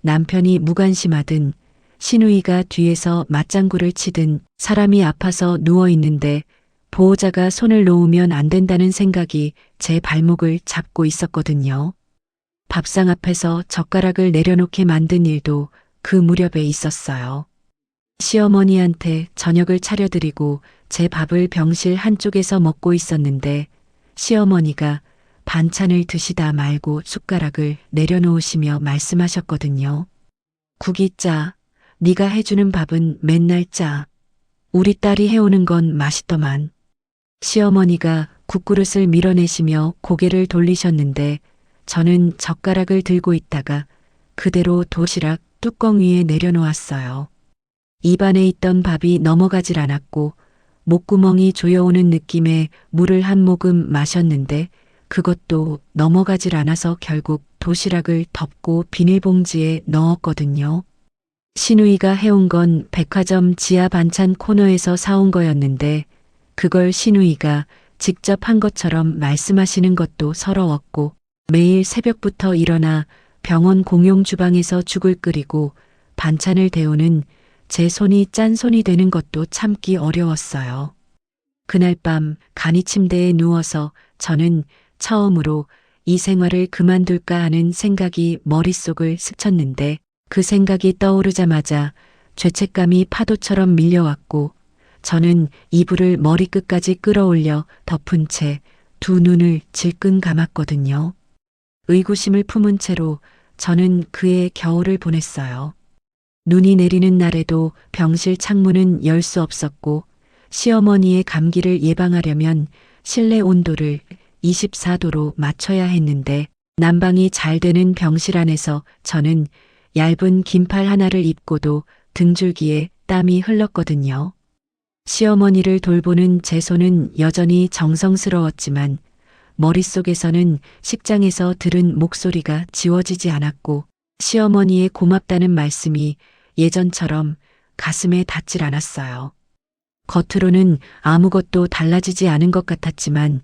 남편이 무관심하든 시누이가 뒤에서 맞장구를 치든 사람이 아파서 누워 있는데 보호자가 손을 놓으면 안 된다는 생각이 제 발목을 잡고 있었거든요. 밥상 앞에서 젓가락을 내려놓게 만든 일도 그 무렵에 있었어요. 시어머니한테 저녁을 차려드리고 제 밥을 병실 한쪽에서 먹고 있었는데 시어머니가 반찬을 드시다 말고 숟가락을 내려놓으시며 말씀하셨거든요. 국이 짜. 네가 해주는 밥은 맨날 짜. 우리 딸이 해오는 건 맛있더만. 시어머니가 국그릇을 밀어내시며 고개를 돌리셨는데 저는 젓가락을 들고 있다가 그대로 도시락 뚜껑 위에 내려놓았어요. 입안에 있던 밥이 넘어가질 않았고 목구멍이 조여오는 느낌에 물을 한 모금 마셨는데 그것도 넘어가질 않아서 결국 도시락을 덮고 비닐봉지에 넣었거든요. 시누이가 해온 건 백화점 지하 반찬 코너에서 사온 거였는데 그걸 시누이가 직접 한 것처럼 말씀하시는 것도 서러웠고 매일 새벽부터 일어나 병원 공용 주방에서 죽을 끓이고 반찬을 데우는 제 손이 짠손이 되는 것도 참기 어려웠어요. 그날 밤 간이 침대에 누워서 저는 처음으로 이 생활을 그만둘까 하는 생각이 머릿속을 스쳤는데 그 생각이 떠오르자마자 죄책감이 파도처럼 밀려왔고 저는 이불을 머리끝까지 끌어올려 덮은 채 두 눈을 질끈 감았거든요. 의구심을 품은 채로 저는 그의 겨울을 보냈어요. 눈이 내리는 날에도 병실 창문은 열 수 없었고 시어머니의 감기를 예방하려면 실내 온도를 24도로 맞춰야 했는데 난방이 잘 되는 병실 안에서 저는 얇은 긴팔 하나를 입고도 등줄기에 땀이 흘렀거든요. 시어머니를 돌보는 제 손은 여전히 정성스러웠지만 머릿속에서는 식장에서 들은 목소리가 지워지지 않았고 시어머니의 고맙다는 말씀이 예전처럼 가슴에 닿질 않았어요. 겉으로는 아무것도 달라지지 않은 것 같았지만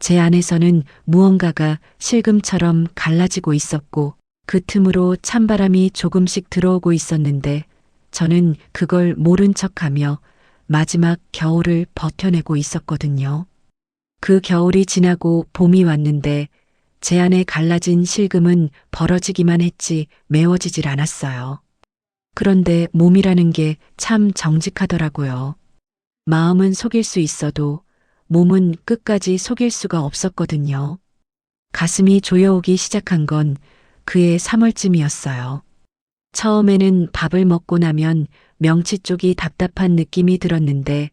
제 안에서는 무언가가 실금처럼 갈라지고 있었고 그 틈으로 찬바람이 조금씩 들어오고 있었는데 저는 그걸 모른 척하며 마지막 겨울을 버텨내고 있었거든요. 그 겨울이 지나고 봄이 왔는데 제 안에 갈라진 실금은 벌어지기만 했지 메워지질 않았어요. 그런데 몸이라는 게 참 정직하더라고요. 마음은 속일 수 있어도 몸은 끝까지 속일 수가 없었거든요. 가슴이 조여오기 시작한 건 그해 3월쯤이었어요. 처음에는 밥을 먹고 나면 명치 쪽이 답답한 느낌이 들었는데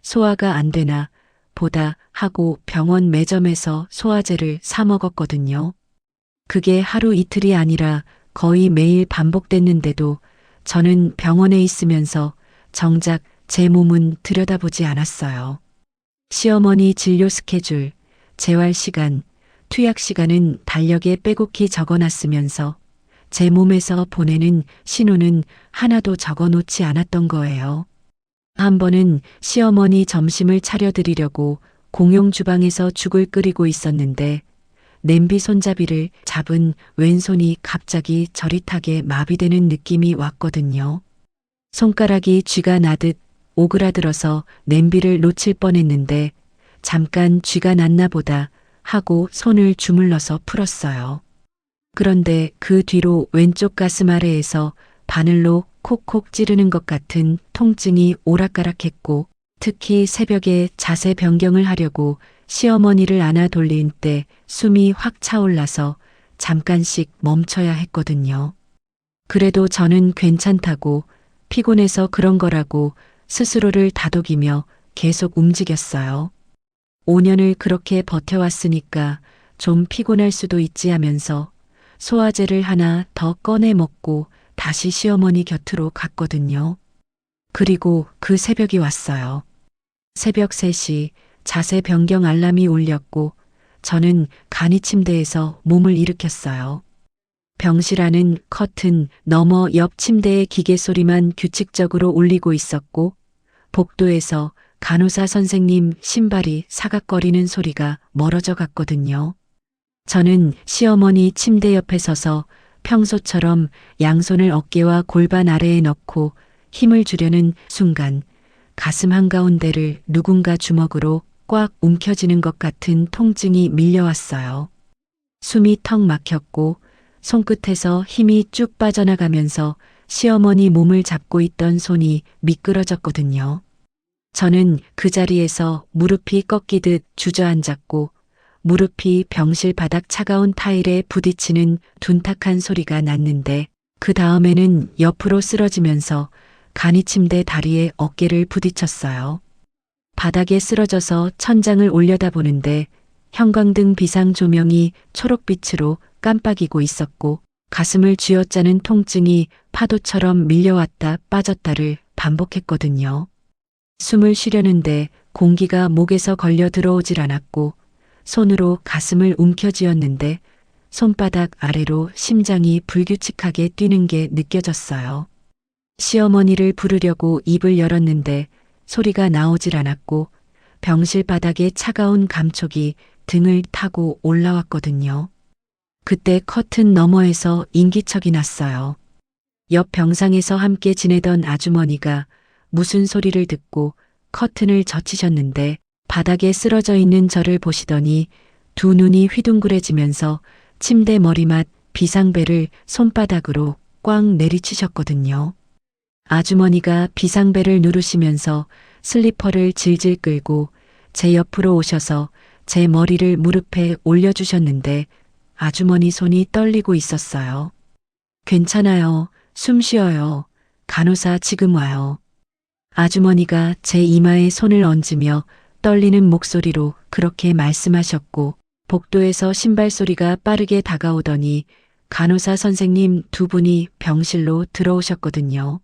소화가 안 되나 보다 하고 병원 매점에서 소화제를 사 먹었거든요. 그게 하루 이틀이 아니라 거의 매일 반복됐는데도 저는 병원에 있으면서 정작 제 몸은 들여다보지 않았어요. 시어머니 진료 스케줄, 재활 시간, 투약 시간은 달력에 빼곡히 적어놨으면서 제 몸에서 보내는 신호는 하나도 적어놓지 않았던 거예요. 한 번은 시어머니 점심을 차려드리려고 공용 주방에서 죽을 끓이고 있었는데 냄비 손잡이를 잡은 왼손이 갑자기 저릿하게 마비되는 느낌이 왔거든요. 손가락이 쥐가 나듯 오그라들어서 냄비를 놓칠 뻔했는데 잠깐 쥐가 났나 보다 하고 손을 주물러서 풀었어요. 그런데 그 뒤로 왼쪽 가슴 아래에서 바늘로 콕콕 찌르는 것 같은 통증이 오락가락했고 특히 새벽에 자세 변경을 하려고 시어머니를 안아 돌린 때 숨이 확 차올라서 잠깐씩 멈춰야 했거든요. 그래도 저는 괜찮다고 피곤해서 그런 거라고 스스로를 다독이며 계속 움직였어요. 5년을 그렇게 버텨왔으니까 좀 피곤할 수도 있지 하면서 소화제를 하나 더 꺼내 먹고 다시 시어머니 곁으로 갔거든요. 그리고 그 새벽이 왔어요. 새벽 3시 자세 변경 알람이 울렸고 저는 간이 침대에서 몸을 일으켰어요. 병실 안은 커튼 너머 옆 침대의 기계 소리만 규칙적으로 울리고 있었고 복도에서 간호사 선생님 신발이 사각거리는 소리가 멀어져 갔거든요. 저는 시어머니 침대 옆에 서서 평소처럼 양손을 어깨와 골반 아래에 넣고 힘을 주려는 순간 가슴 한가운데를 누군가 주먹으로 꽉 움켜쥐는 것 같은 통증이 밀려왔어요. 숨이 턱 막혔고 손끝에서 힘이 쭉 빠져나가면서 시어머니 몸을 잡고 있던 손이 미끄러졌거든요. 저는 그 자리에서 무릎이 꺾이듯 주저앉았고 무릎이 병실 바닥 차가운 타일에 부딪히는 둔탁한 소리가 났는데 그 다음에는 옆으로 쓰러지면서 간이 침대 다리에 어깨를 부딪혔어요. 바닥에 쓰러져서 천장을 올려다보는데 형광등 비상 조명이 초록빛으로 깜빡이고 있었고 가슴을 쥐어짜는 통증이 파도처럼 밀려왔다 빠졌다를 반복했거든요. 숨을 쉬려는데 공기가 목에서 걸려 들어오질 않았고 손으로 가슴을 움켜쥐었는데 손바닥 아래로 심장이 불규칙하게 뛰는 게 느껴졌어요. 시어머니를 부르려고 입을 열었는데 소리가 나오질 않았고 병실 바닥에 차가운 감촉이 등을 타고 올라왔거든요. 그때 커튼 너머에서 인기척이 났어요. 옆 병상에서 함께 지내던 아주머니가 무슨 소리를 듣고 커튼을 젖히셨는데 바닥에 쓰러져 있는 저를 보시더니 두 눈이 휘둥그레지면서 침대 머리맡 비상벨을 손바닥으로 꽉 내리치셨거든요. 아주머니가 비상벨을 누르시면서 슬리퍼를 질질 끌고 제 옆으로 오셔서 제 머리를 무릎에 올려주셨는데 아주머니 손이 떨리고 있었어요. 괜찮아요. 숨 쉬어요. 간호사 지금 와요. 아주머니가 제 이마에 손을 얹으며 떨리는 목소리로 그렇게 말씀하셨고 복도에서 신발 소리가 빠르게 다가오더니 간호사 선생님 두 분이 병실로 들어오셨거든요.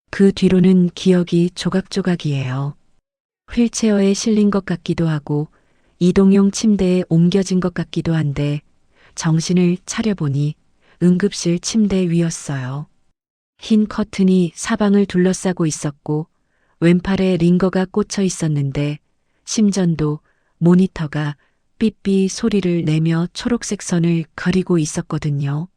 그 뒤로는 기억이 조각조각이에요. 휠체어에 실린 것 같기도 하고 이동용 침대에 옮겨진 것 같기도 한데 정신을 차려보니 응급실 침대 위였어요. 흰 커튼이 사방을 둘러싸고 있었고 왼팔에 링거가 꽂혀 있었는데 심전도 모니터가 삐삐 소리를 내며 초록색 선을 그리고 있었거든요.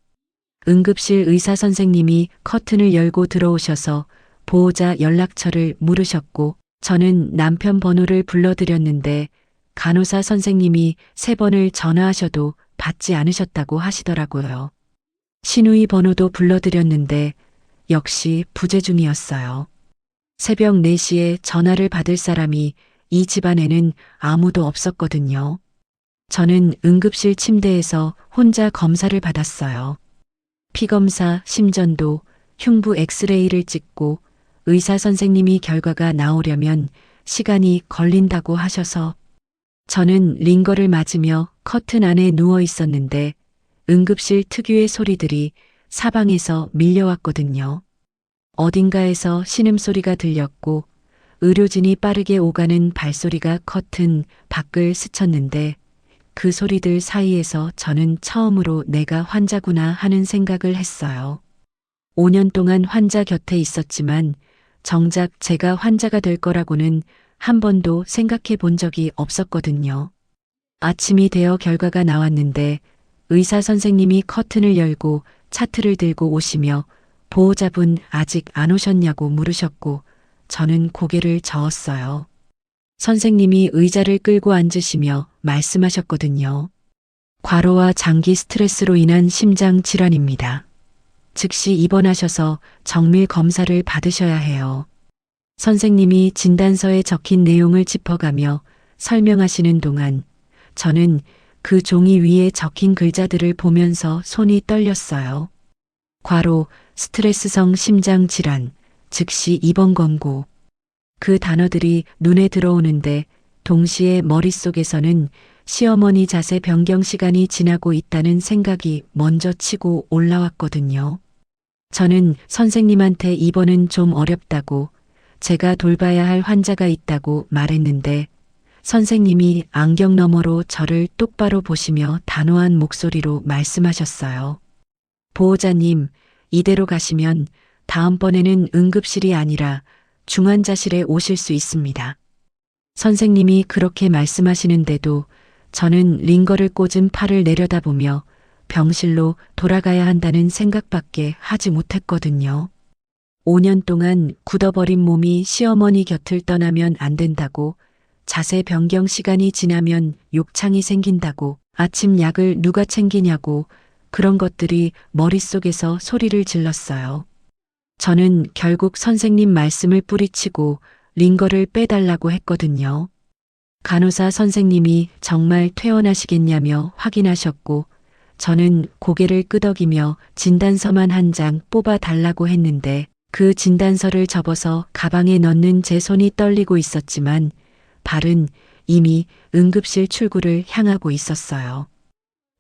응급실 의사 선생님이 커튼을 열고 들어오셔서 보호자 연락처를 물으셨고 저는 남편 번호를 불러드렸는데 간호사 선생님이 3번을 전화하셔도 받지 않으셨다고 하시더라고요. 신우이 번호도 불러드렸는데 역시 부재 중이었어요. 새벽 4시에 전화를 받을 사람이 이 집안에는 아무도 없었거든요. 저는 응급실 침대에서 혼자 검사를 받았어요. 피검사, 심전도, 흉부 엑스레이를 찍고 의사 선생님이 결과가 나오려면 시간이 걸린다고 하셔서 저는 링거를 맞으며 커튼 안에 누워 있었는데 응급실 특유의 소리들이 사방에서 밀려왔거든요. 어딘가에서 신음소리가 들렸고 의료진이 빠르게 오가는 발소리가 커튼 밖을 스쳤는데 그 소리들 사이에서 저는 처음으로 내가 환자구나 하는 생각을 했어요. 5년 동안 환자 곁에 있었지만 정작 제가 환자가 될 거라고는 한 번도 생각해 본 적이 없었거든요. 아침이 되어 결과가 나왔는데 의사 선생님이 커튼을 열고 차트를 들고 오시며 보호자분 아직 안 오셨냐고 물으셨고 저는 고개를 저었어요. 선생님이 의자를 끌고 앉으시며 말씀하셨거든요. 과로와 장기 스트레스로 인한 심장 질환입니다. 즉시 입원하셔서 정밀 검사를 받으셔야 해요. 선생님이 진단서에 적힌 내용을 짚어가며 설명하시는 동안 저는 그 종이 위에 적힌 글자들을 보면서 손이 떨렸어요. 과로, 스트레스성 심장 질환, 즉시 입원 권고. 그 단어들이 눈에 들어오는데 동시에 머릿속에서는 시어머니 자세 변경 시간이 지나고 있다는 생각이 먼저 치고 올라왔거든요. 저는 선생님한테 입원은 좀 어렵다고 제가 돌봐야 할 환자가 있다고 말했는데 선생님이 안경 너머로 저를 똑바로 보시며 단호한 목소리로 말씀하셨어요. 보호자님, 이대로 가시면 다음번에는 응급실이 아니라 중환자실에 오실 수 있습니다. 선생님이 그렇게 말씀하시는데도 저는 링거를 꽂은 팔을 내려다보며 병실로 돌아가야 한다는 생각밖에 하지 못했거든요. 5년 동안 굳어버린 몸이 시어머니 곁을 떠나면 안 된다고, 자세 변경 시간이 지나면 욕창이 생긴다고, 아침 약을 누가 챙기냐고, 그런 것들이 머릿속에서 소리를 질렀어요. 저는 결국 선생님 말씀을 뿌리치고 링거를 빼달라고 했거든요. 간호사 선생님이 정말 퇴원하시겠냐며 확인하셨고, 저는 고개를 끄덕이며 진단서만 한 장 뽑아 달라고 했는데 그 진단서를 접어서 가방에 넣는 제 손이 떨리고 있었지만 발은 이미 응급실 출구를 향하고 있었어요.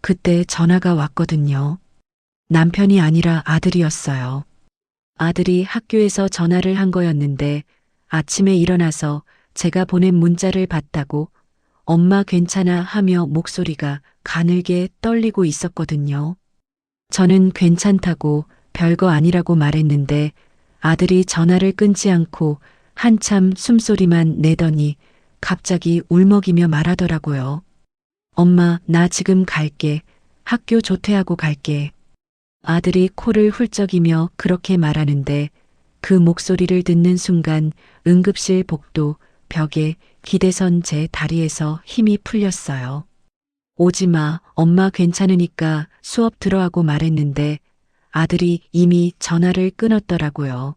그때 전화가 왔거든요. 남편이 아니라 아들이었어요. 아들이 학교에서 전화를 한 거였는데 아침에 일어나서 제가 보낸 문자를 봤다고 엄마 괜찮아 하며 목소리가 가늘게 떨리고 있었거든요. 저는 괜찮다고 별거 아니라고 말했는데 아들이 전화를 끊지 않고 한참 숨소리만 내더니 갑자기 울먹이며 말하더라고요. 엄마, 나 지금 갈게. 학교 조퇴하고 갈게. 아들이 코를 훌쩍이며 그렇게 말하는데 그 목소리를 듣는 순간 응급실 복도 벽에 기대선 제 다리에서 힘이 풀렸어요. 오지 마, 엄마 괜찮으니까 수업 들어하고 말했는데 아들이 이미 전화를 끊었더라고요.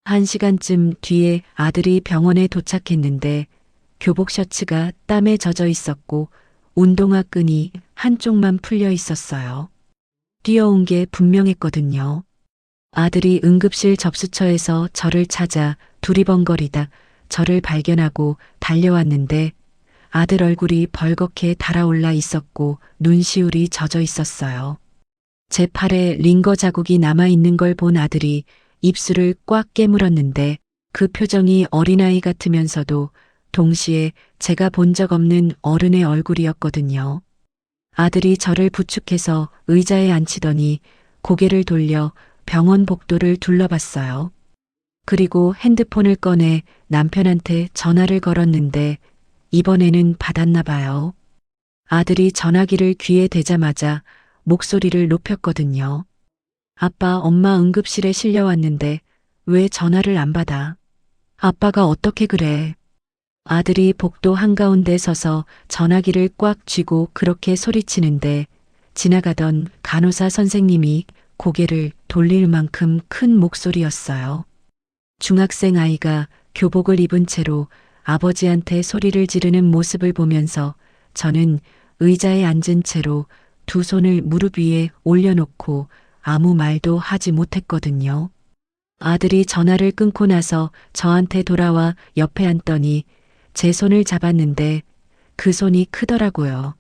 1시간쯤 뒤에 아들이 병원에 도착했는데 교복 셔츠가 땀에 젖어 있었고 운동화 끈이 한쪽만 풀려 있었어요. 뛰어온 게 분명했거든요. 아들이 응급실 접수처에서 저를 찾아 두리번거리다 저를 발견하고 달려왔는데 아들 얼굴이 벌겋게 달아올라 있었고 눈시울이 젖어 있었어요. 제 팔에 링거 자국이 남아있는 걸 본 아들이 입술을 꽉 깨물었는데 그 표정이 어린아이 같으면서도 동시에 제가 본 적 없는 어른의 얼굴이었거든요. 아들이 저를 부축해서 의자에 앉히더니 고개를 돌려 병원 복도를 둘러봤어요. 그리고 핸드폰을 꺼내 남편한테 전화를 걸었는데 이번에는 받았나 봐요. 아들이 전화기를 귀에 대자마자 목소리를 높였거든요. 아빠, 엄마 응급실에 실려왔는데 왜 전화를 안 받아? 아빠가 어떻게 그래? 아들이 복도 한가운데 서서 전화기를 꽉 쥐고 그렇게 소리치는데 지나가던 간호사 선생님이 고개를 돌릴 만큼 큰 목소리였어요. 중학생 아이가 교복을 입은 채로 아버지한테 소리를 지르는 모습을 보면서 저는 의자에 앉은 채로 두 손을 무릎 위에 올려놓고 아무 말도 하지 못했거든요. 아들이 전화를 끊고 나서 저한테 돌아와 옆에 앉더니 제 손을 잡았는데 그 손이 크더라고요.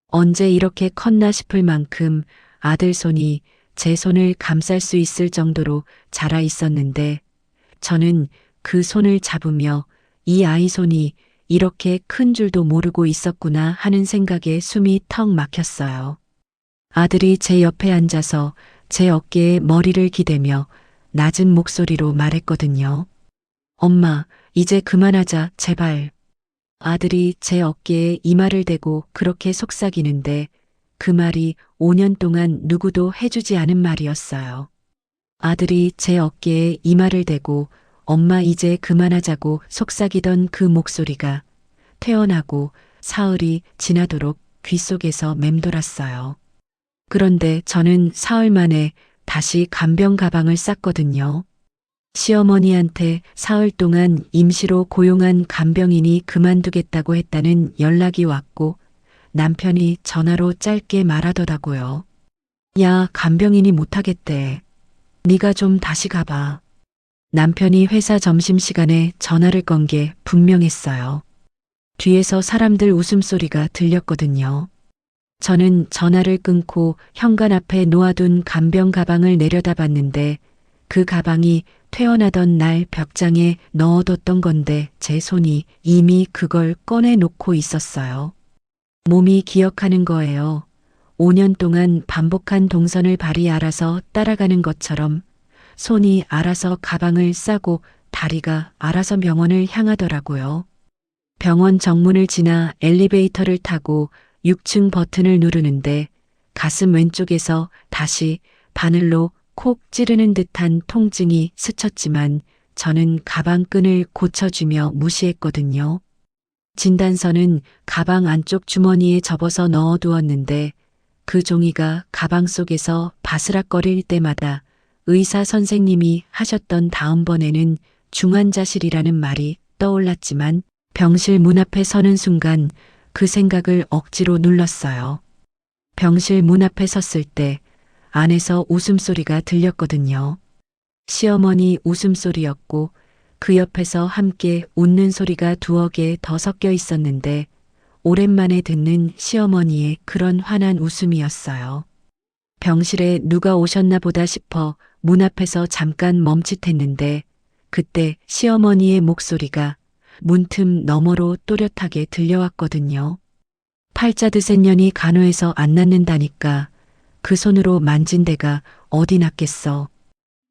언제 이렇게 컸나 싶을 만큼 아들 손이 제 손을 감쌀 수 있을 정도로 자라 있었는데 저는 그 손을 잡으며 이 아이 손이 이렇게 큰 줄도 모르고 있었구나 하는 생각에 숨이 턱 막혔어요. 아들이 제 옆에 앉아서 제 어깨에 머리를 기대며 낮은 목소리로 말했거든요. 엄마, 이제 그만하자, 제발. 아들이 제 어깨에 이마를 대고 그렇게 속삭이는데 그 말이 5년 동안 누구도 해주지 않은 말이었어요. 아들이 제 어깨에 이마를 대고 엄마 이제 그만하자고 속삭이던 그 목소리가 퇴원하고 사흘이 지나도록 귓속에서 맴돌았어요. 그런데 저는 사흘 만에 다시 간병 가방을 쌌거든요. 시어머니한테 사흘 동안 임시로 고용한 간병인이 그만두겠다고 했다는 연락이 왔고 남편이 전화로 짧게 말하더라고요. 야, 간병인이 못하겠대. 네가 좀 다시 가봐. 남편이 회사 점심시간에 전화를 건 게 분명했어요. 뒤에서 사람들 웃음소리가 들렸거든요. 저는 전화를 끊고 현관 앞에 놓아둔 간병 가방을 내려다봤는데 그 가방이 퇴원하던 날 벽장에 넣어뒀던 건데 제 손이 이미 그걸 꺼내놓고 있었어요. 몸이 기억하는 거예요. 5년 동안 반복한 동선을 발이 알아서 따라가는 것처럼 손이 알아서 가방을 싸고 다리가 알아서 병원을 향하더라고요. 병원 정문을 지나 엘리베이터를 타고 6층 버튼을 누르는데 가슴 왼쪽에서 다시 바늘로 콕 찌르는 듯한 통증이 스쳤지만 저는 가방 끈을 고쳐주며 무시했거든요. 진단서는 가방 안쪽 주머니에 접어서 넣어두었는데 그 종이가 가방 속에서 바스락거릴 때마다 의사 선생님이 하셨던 다음번에는 중환자실이라는 말이 떠올랐지만 병실 문 앞에 서는 순간 그 생각을 억지로 눌렀어요. 병실 문 앞에 섰을 때 안에서 웃음소리가 들렸거든요. 시어머니 웃음소리였고 그 옆에서 함께 웃는 소리가 두어 개 더 섞여 있었는데 오랜만에 듣는 시어머니의 그런 환한 웃음이었어요. 병실에 누가 오셨나 보다 싶어 문 앞에서 잠깐 멈칫했는데 그때 시어머니의 목소리가 문틈 너머로 또렷하게 들려왔거든요. 팔자 드센 년이 간호해서 안 낫는다니까 그 손으로 만진 데가 어디 낫겠어.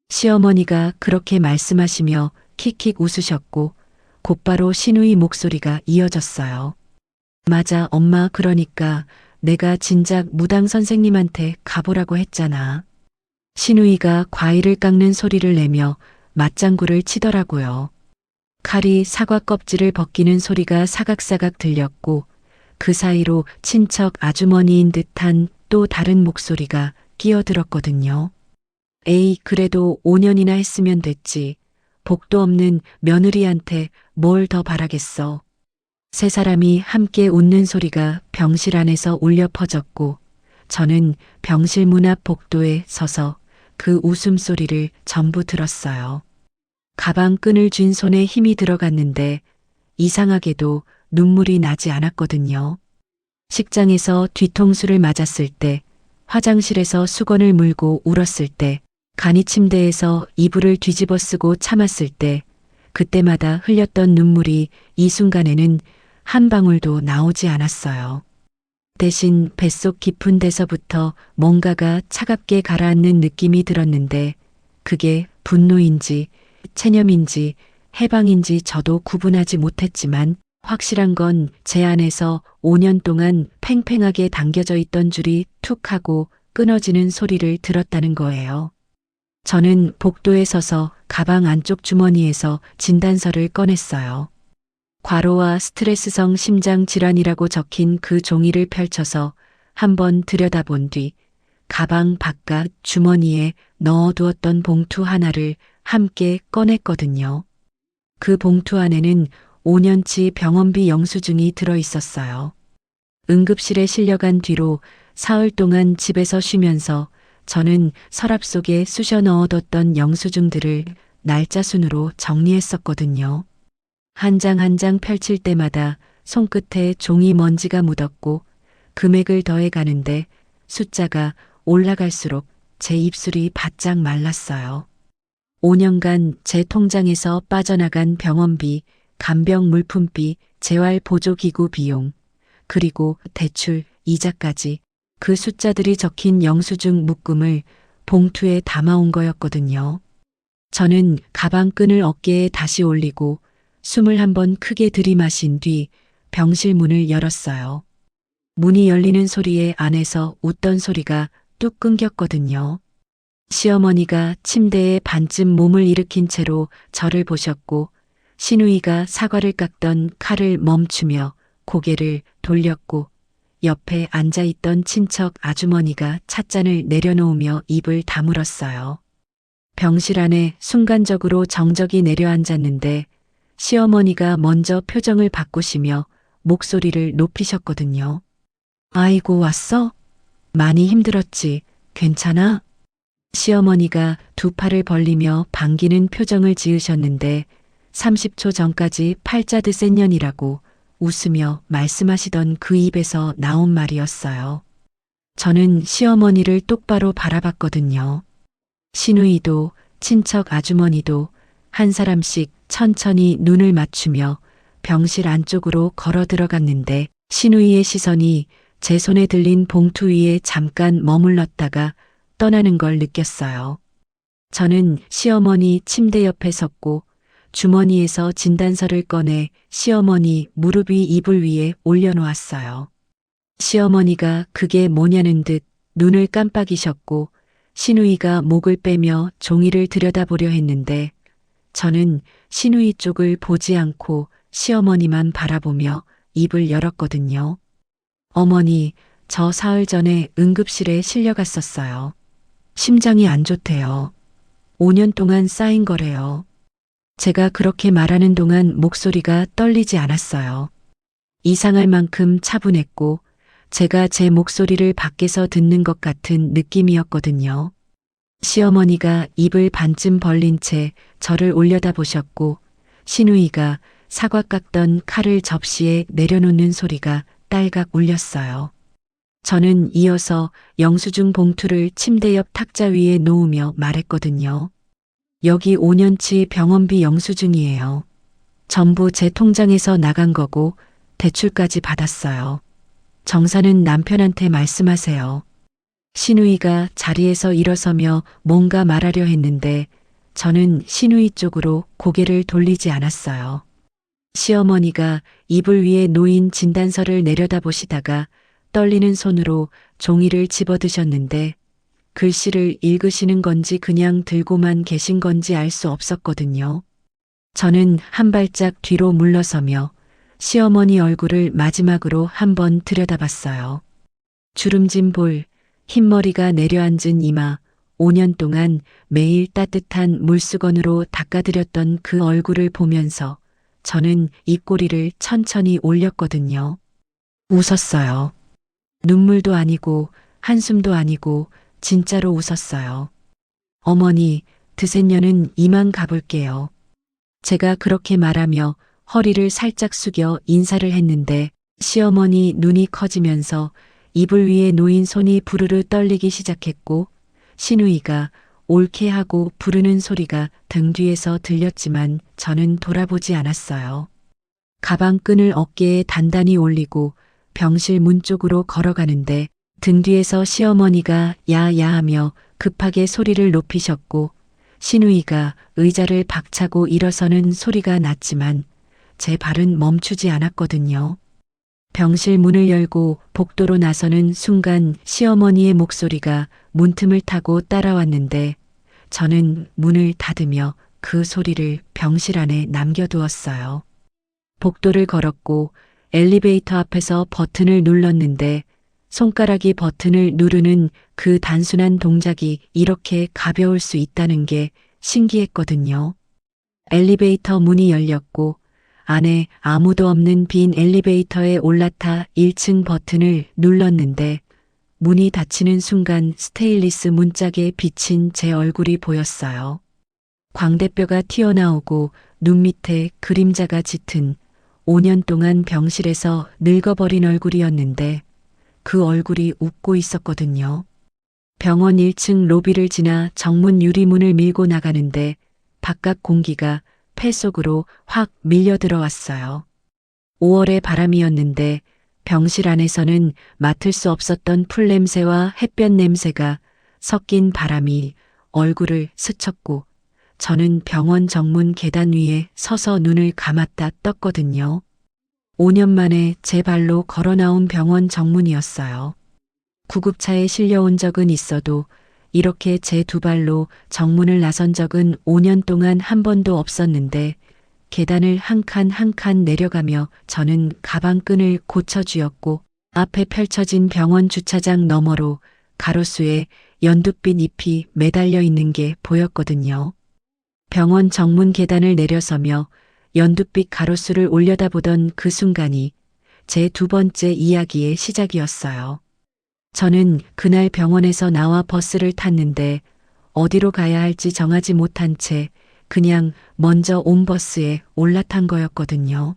시어머니가 그렇게 말씀하시며 킥킥 웃으셨고 곧바로 신우이 목소리가 이어졌어요. 맞아 엄마 그러니까 내가 진작 무당 선생님한테 가보라고 했잖아. 신우이가 과일을 깎는 소리를 내며 맞장구를 치더라고요. 칼이 사과 껍질을 벗기는 소리가 사각사각 들렸고 그 사이로 친척 아주머니인 듯한 또 다른 목소리가 끼어들었거든요. 에이 그래도 5년이나 했으면 됐지. 복도 없는 며느리한테 뭘 더 바라겠어. 세 사람이 함께 웃는 소리가 병실 안에서 울려 퍼졌고 저는 병실 문 앞 복도에 서서 그 웃음소리를 전부 들었어요. 가방 끈을 쥔 손에 힘이 들어갔는데 이상하게도 눈물이 나지 않았거든요. 식장에서 뒤통수를 맞았을 때, 화장실에서 수건을 물고 울었을 때, 간이 침대에서 이불을 뒤집어 쓰고 참았을 때, 그때마다 흘렸던 눈물이 이 순간에는 한 방울도 나오지 않았어요. 대신 뱃속 깊은 데서부터 뭔가가 차갑게 가라앉는 느낌이 들었는데 그게 분노인지 체념인지 해방인지 저도 구분하지 못했지만 확실한 건 제 안에서 5년 동안 팽팽하게 당겨져 있던 줄이 툭 하고 끊어지는 소리를 들었다는 거예요. 저는 복도에 서서 가방 안쪽 주머니에서 진단서를 꺼냈어요. 과로와 스트레스성 심장 질환이라고 적힌 그 종이를 펼쳐서 한번 들여다본 뒤 가방 바깥 주머니에 넣어두었던 봉투 하나를 함께 꺼냈거든요. 그 봉투 안에는 5년치 병원비 영수증이 들어 있었어요. 응급실에 실려간 뒤로 사흘 동안 집에서 쉬면서 저는 서랍 속에 쑤셔 넣어뒀던 영수증들을 날짜 순으로 정리했었거든요. 한 장 한 장 펼칠 때마다 손끝에 종이 먼지가 묻었고 금액을 더해 가는데 숫자가 올라갈수록 제 입술이 바짝 말랐어요. 5년간 제 통장에서 빠져나간 병원비, 간병 물품비, 재활보조기구 비용, 그리고 대출, 이자까지 그 숫자들이 적힌 영수증 묶음을 봉투에 담아온 거였거든요. 저는 가방끈을 어깨에 다시 올리고 숨을 한번 크게 들이마신 뒤 병실 문을 열었어요. 문이 열리는 소리에 안에서 웃던 소리가 뚝 끊겼거든요. 시어머니가 침대에 반쯤 몸을 일으킨 채로 저를 보셨고 시누이가 사과를 깎던 칼을 멈추며 고개를 돌렸고 옆에 앉아있던 친척 아주머니가 찻잔을 내려놓으며 입을 다물었어요. 병실 안에 순간적으로 정적이 내려앉았는데 시어머니가 먼저 표정을 바꾸시며 목소리를 높이셨거든요. 아이고 왔어? 많이 힘들었지? 괜찮아? 시어머니가 두 팔을 벌리며 반기는 표정을 지으셨는데 30초 전까지 팔자 드센 년이라고 웃으며 말씀하시던 그 입에서 나온 말이었어요. 저는 시어머니를 똑바로 바라봤거든요. 시누이도 친척 아주머니도 한 사람씩 천천히 눈을 맞추며 병실 안쪽으로 걸어 들어갔는데 신우이의 시선이 제 손에 들린 봉투 위에 잠깐 머물렀다가 떠나는 걸 느꼈어요. 저는 시어머니 침대 옆에 섰고 주머니에서 진단서를 꺼내 시어머니 무릎 위 이불 위에 올려놓았어요. 시어머니가 그게 뭐냐는 듯 눈을 깜빡이셨고 신우이가 목을 빼며 종이를 들여다보려 했는데 저는 신우이 쪽을 보지 않고 시어머니만 바라보며 입을 열었거든요. 어머니, 저 사흘 전에 응급실에 실려갔었어요. 심장이 안 좋대요. 5년 동안 쌓인 거래요. 제가 그렇게 말하는 동안 목소리가 떨리지 않았어요. 이상할 만큼 차분했고 제가 제 목소리를 밖에서 듣는 것 같은 느낌이었거든요. 시어머니가 입을 반쯤 벌린 채 저를 올려다보셨고 신우이가 사과 깎던 칼을 접시에 내려놓는 소리가 딸각 울렸어요. 저는 이어서 영수증 봉투를 침대 옆 탁자 위에 놓으며 말했거든요. 여기 5년치 병원비 영수증이에요. 전부 제 통장에서 나간 거고 대출까지 받았어요. 정사는 남편한테 말씀하세요. 신우이가 자리에서 일어서며 뭔가 말하려 했는데 저는 신우이 쪽으로 고개를 돌리지 않았어요. 시어머니가 이불 위에 놓인 진단서를 내려다보시다가 떨리는 손으로 종이를 집어드셨는데 글씨를 읽으시는 건지 그냥 들고만 계신 건지 알 수 없었거든요. 저는 한 발짝 뒤로 물러서며 시어머니 얼굴을 마지막으로 한번 들여다봤어요. 주름진 볼, 흰머리가 내려앉은 이마, 5년 동안 매일 따뜻한 물수건으로 닦아드렸던 그 얼굴을 보면서 저는 입꼬리를 천천히 올렸거든요. 웃었어요. 눈물도 아니고 한숨도 아니고 진짜로 웃었어요. 어머니, 드센녀는 이만 가볼게요. 제가 그렇게 말하며 허리를 살짝 숙여 인사를 했는데 시어머니 눈이 커지면서 이불 위에 놓인 손이 부르르 떨리기 시작했고 신우이가 옳게 하고 부르는 소리가 등 뒤에서 들렸지만 저는 돌아보지 않았어요. 가방 끈을 어깨에 단단히 올리고 병실 문 쪽으로 걸어가는데 등 뒤에서 시어머니가 야야 하며 급하게 소리를 높이셨고 신우이가 의자를 박차고 일어서는 소리가 났지만 제 발은 멈추지 않았거든요. 병실 문을 열고 복도로 나서는 순간 시어머니의 목소리가 문틈을 타고 따라왔는데 저는 문을 닫으며 그 소리를 병실 안에 남겨두었어요. 복도를 걸었고 엘리베이터 앞에서 버튼을 눌렀는데 손가락이 버튼을 누르는 그 단순한 동작이 이렇게 가벼울 수 있다는 게 신기했거든요. 엘리베이터 문이 열렸고 안에 아무도 없는 빈 엘리베이터에 올라타 1층 버튼을 눌렀는데 문이 닫히는 순간 스테인리스 문짝에 비친 제 얼굴이 보였어요. 광대뼈가 튀어나오고 눈 밑에 그림자가 짙은 5년 동안 병실에서 늙어버린 얼굴이었는데 그 얼굴이 웃고 있었거든요. 병원 1층 로비를 지나 정문 유리문을 밀고 나가는데 바깥 공기가 폐 속으로 확 밀려 들어왔어요. 5월의 바람이었는데 병실 안에서는 맡을 수 없었던 풀냄새와 햇볕 냄새가 섞인 바람이 얼굴을 스쳤고 저는 병원 정문 계단 위에 서서 눈을 감았다 떴거든요. 5년 만에 제 발로 걸어 나온 병원 정문이었어요. 구급차에 실려온 적은 있어도 이렇게 제 두 발로 정문을 나선 적은 5년 동안 한 번도 없었는데 계단을 한 칸 한 칸 내려가며 저는 가방끈을 고쳐주었고 앞에 펼쳐진 병원 주차장 너머로 가로수에 연두빛 잎이 매달려 있는 게 보였거든요. 병원 정문 계단을 내려서며 연두빛 가로수를 올려다보던 그 순간이 제 두 번째 이야기의 시작이었어요. 저는 그날 병원에서 나와 버스를 탔는데 어디로 가야 할지 정하지 못한 채 그냥 먼저 온 버스에 올라탄 거였거든요.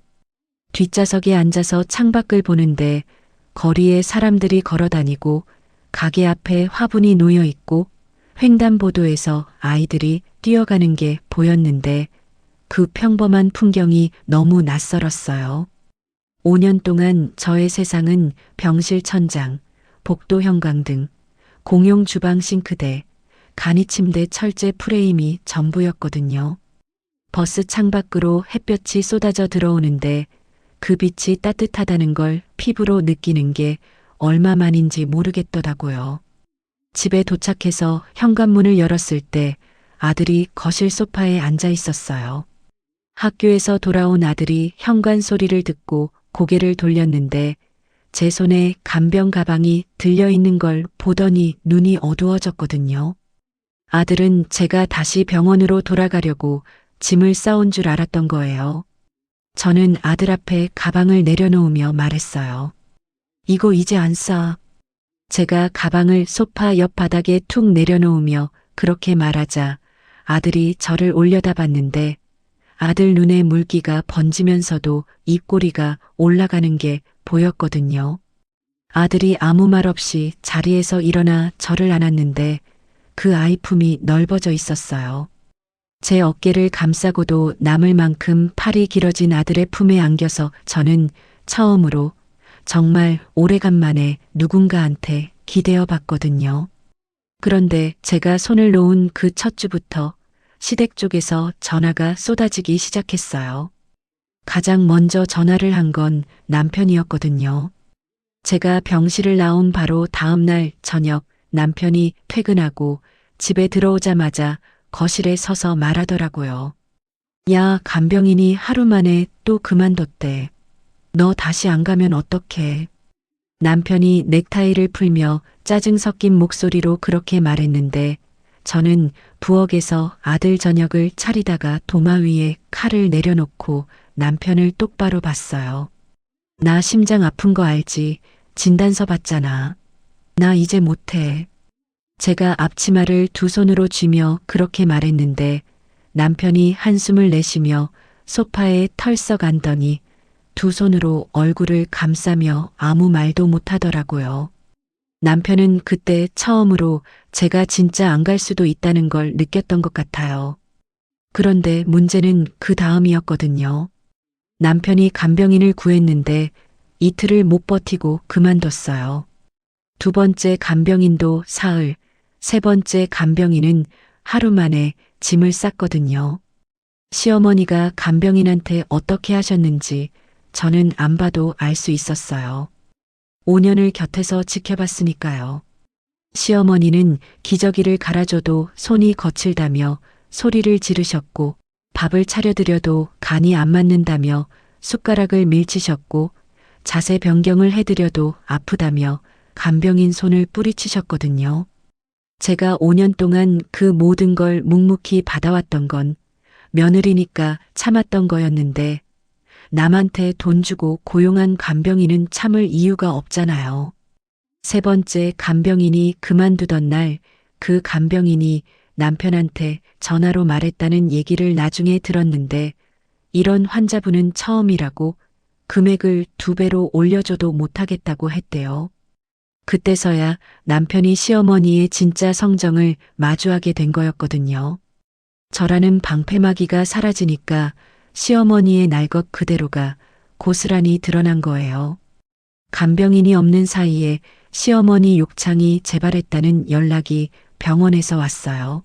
뒷좌석에 앉아서 창밖을 보는데 거리에 사람들이 걸어다니고 가게 앞에 화분이 놓여 있고 횡단보도에서 아이들이 뛰어가는 게 보였는데 그 평범한 풍경이 너무 낯설었어요. 5년 동안 저의 세상은 병실 천장, 복도 현관 등 공용 주방 싱크대, 간이 침대 철제 프레임이 전부였거든요. 버스 창밖으로 햇볕이 쏟아져 들어오는데 그 빛이 따뜻하다는 걸 피부로 느끼는 게 얼마만인지 모르겠더라고요. 집에 도착해서 현관문을 열었을 때 아들이 거실 소파에 앉아 있었어요. 학교에서 돌아온 아들이 현관 소리를 듣고 고개를 돌렸는데 제 손에 간병 가방이 들려 있는 걸 보더니 눈이 어두워졌거든요. 아들은 제가 다시 병원으로 돌아가려고 짐을 싸온 줄 알았던 거예요. 저는 아들 앞에 가방을 내려놓으며 말했어요. 이거 이제 안 싸. 제가 가방을 소파 옆 바닥에 툭 내려놓으며 그렇게 말하자 아들이 저를 올려다봤는데 아들 눈에 물기가 번지면서도 입꼬리가 올라가는 게 보였거든요. 아들이 아무 말 없이 자리에서 일어나 저를 안았는데 그 아이 품이 넓어져 있었어요. 제 어깨를 감싸고도 남을 만큼 팔이 길어진 아들의 품에 안겨서 저는 처음으로 정말 오래간만에 누군가한테 기대어 봤거든요. 그런데 제가 손을 놓은 그 첫 주부터 시댁 쪽에서 전화가 쏟아지기 시작했어요. 가장 먼저 전화를 한 건 남편이었거든요. 제가 병실을 나온 바로 다음 날 저녁 남편이 퇴근하고 집에 들어오자마자 거실에 서서 말하더라고요. 야, 간병인이 하루 만에 또 그만뒀대. 너 다시 안 가면 어떡해. 남편이 넥타이를 풀며 짜증 섞인 목소리로 그렇게 말했는데 저는 부엌에서 아들 저녁을 차리다가 도마 위에 칼을 내려놓고 남편을 똑바로 봤어요. 나 심장 아픈 거 알지? 진단서 받잖아. 나 이제 못해. 제가 앞치마를 두 손으로 쥐며 그렇게 말했는데 남편이 한숨을 내쉬며 소파에 털썩 앉더니 두 손으로 얼굴을 감싸며 아무 말도 못하더라고요. 남편은 그때 처음으로 제가 진짜 안 갈 수도 있다는 걸 느꼈던 것 같아요. 그런데 문제는 그 다음이었거든요. 남편이 간병인을 구했는데 이틀을 못 버티고 그만뒀어요. 두 번째 간병인도 사흘, 세 번째 간병인은 하루 만에 짐을 쌌거든요. 시어머니가 간병인한테 어떻게 하셨는지 저는 안 봐도 알 수 있었어요. 5년을 곁에서 지켜봤으니까요. 시어머니는 기저귀를 갈아줘도 손이 거칠다며 소리를 지르셨고 밥을 차려드려도 간이 안 맞는다며 숟가락을 밀치셨고 자세 변경을 해드려도 아프다며 간병인 손을 뿌리치셨거든요. 제가 5년 동안 그 모든 걸 묵묵히 받아왔던 건 며느리니까 참았던 거였는데 남한테 돈 주고 고용한 간병인은 참을 이유가 없잖아요. 세 번째 간병인이 그만두던 날 그 간병인이 남편한테 전화로 말했다는 얘기를 나중에 들었는데 이런 환자분은 처음이라고 금액을 2배로 올려줘도 못하겠다고 했대요. 그때서야 남편이 시어머니의 진짜 성정을 마주하게 된 거였거든요. 저라는 방패막이가 사라지니까 시어머니의 날 것 그대로가 고스란히 드러난 거예요. 간병인이 없는 사이에 시어머니 욕창이 재발했다는 연락이 병원에서 왔어요.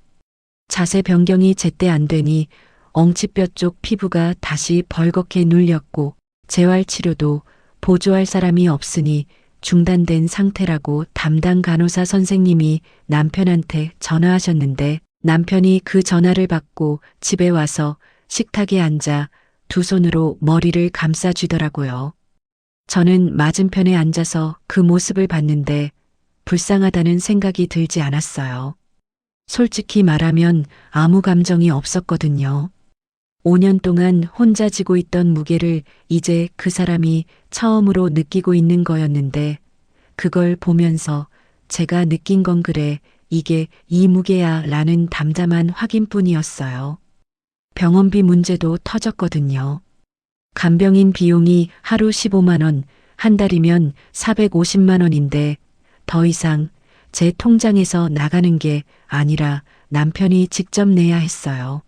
자세 변경이 제때 안 되니 엉치뼈 쪽 피부가 다시 벌겋게 눌렸고 재활치료도 보조할 사람이 없으니 중단된 상태라고 담당 간호사 선생님이 남편한테 전화하셨는데 남편이 그 전화를 받고 집에 와서 식탁에 앉아 두 손으로 머리를 감싸주더라고요. 저는 맞은편에 앉아서 그 모습을 봤는데 불쌍하다는 생각이 들지 않았어요. 솔직히 말하면 아무 감정이 없었거든요. 5년 동안 혼자 지고 있던 무게를 이제 그 사람이 처음으로 느끼고 있는 거였는데 그걸 보면서 제가 느낀 건 그래, 이게 이 무게야 라는 담담한 확인뿐이었어요. 병원비 문제도 터졌거든요. 간병인 비용이 하루 15만 원, 한 달이면 450만 원인데 더 이상 제 통장에서 나가는 게 아니라 남편이 직접 내야 했어요.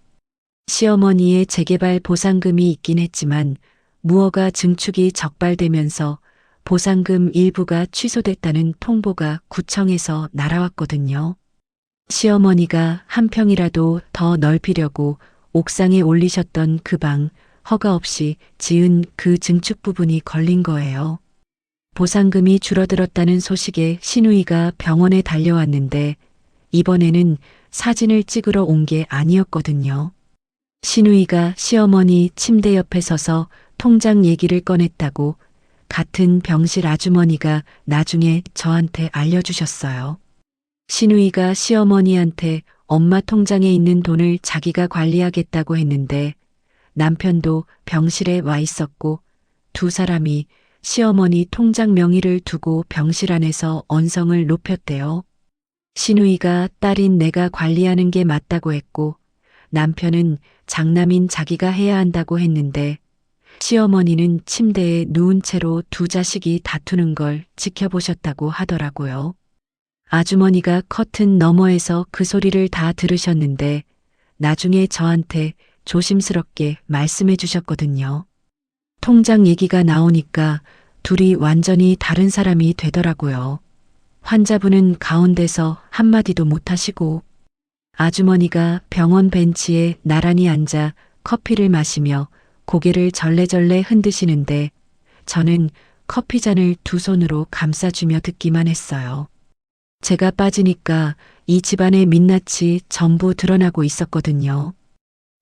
시어머니의 재개발 보상금이 있긴 했지만 무허가 증축이 적발되면서 보상금 일부가 취소됐다는 통보가 구청에서 날아왔거든요. 시어머니가 한 평이라도 더 넓히려고 옥상에 올리셨던 그 방, 허가 없이 지은 그 증축 부분이 걸린 거예요. 보상금이 줄어들었다는 소식에 시누이가 병원에 달려왔는데 이번에는 사진을 찍으러 온 게 아니었거든요. 시누이가 시어머니 침대 옆에 서서 통장 얘기를 꺼냈다고 같은 병실 아주머니가 나중에 저한테 알려주셨어요. 시누이가 시어머니한테 엄마 통장에 있는 돈을 자기가 관리하겠다고 했는데 남편도 병실에 와 있었고 두 사람이 시어머니 통장 명의를 두고 병실 안에서 언성을 높였대요. 시누이가 딸인 내가 관리하는 게 맞다고 했고 남편은 장남인 자기가 해야 한다고 했는데 시어머니는 침대에 누운 채로 두 자식이 다투는 걸 지켜보셨다고 하더라고요. 아주머니가 커튼 너머에서 그 소리를 다 들으셨는데 나중에 저한테 조심스럽게 말씀해 주셨거든요. 통장 얘기가 나오니까 둘이 완전히 다른 사람이 되더라고요. 환자분은 가운데서 한마디도 못하시고 아주머니가 병원 벤치에 나란히 앉아 커피를 마시며 고개를 절레절레 흔드시는데 저는 커피잔을 두 손으로 감싸주며 듣기만 했어요. 제가 빠지니까 이 집안의 민낯이 전부 드러나고 있었거든요.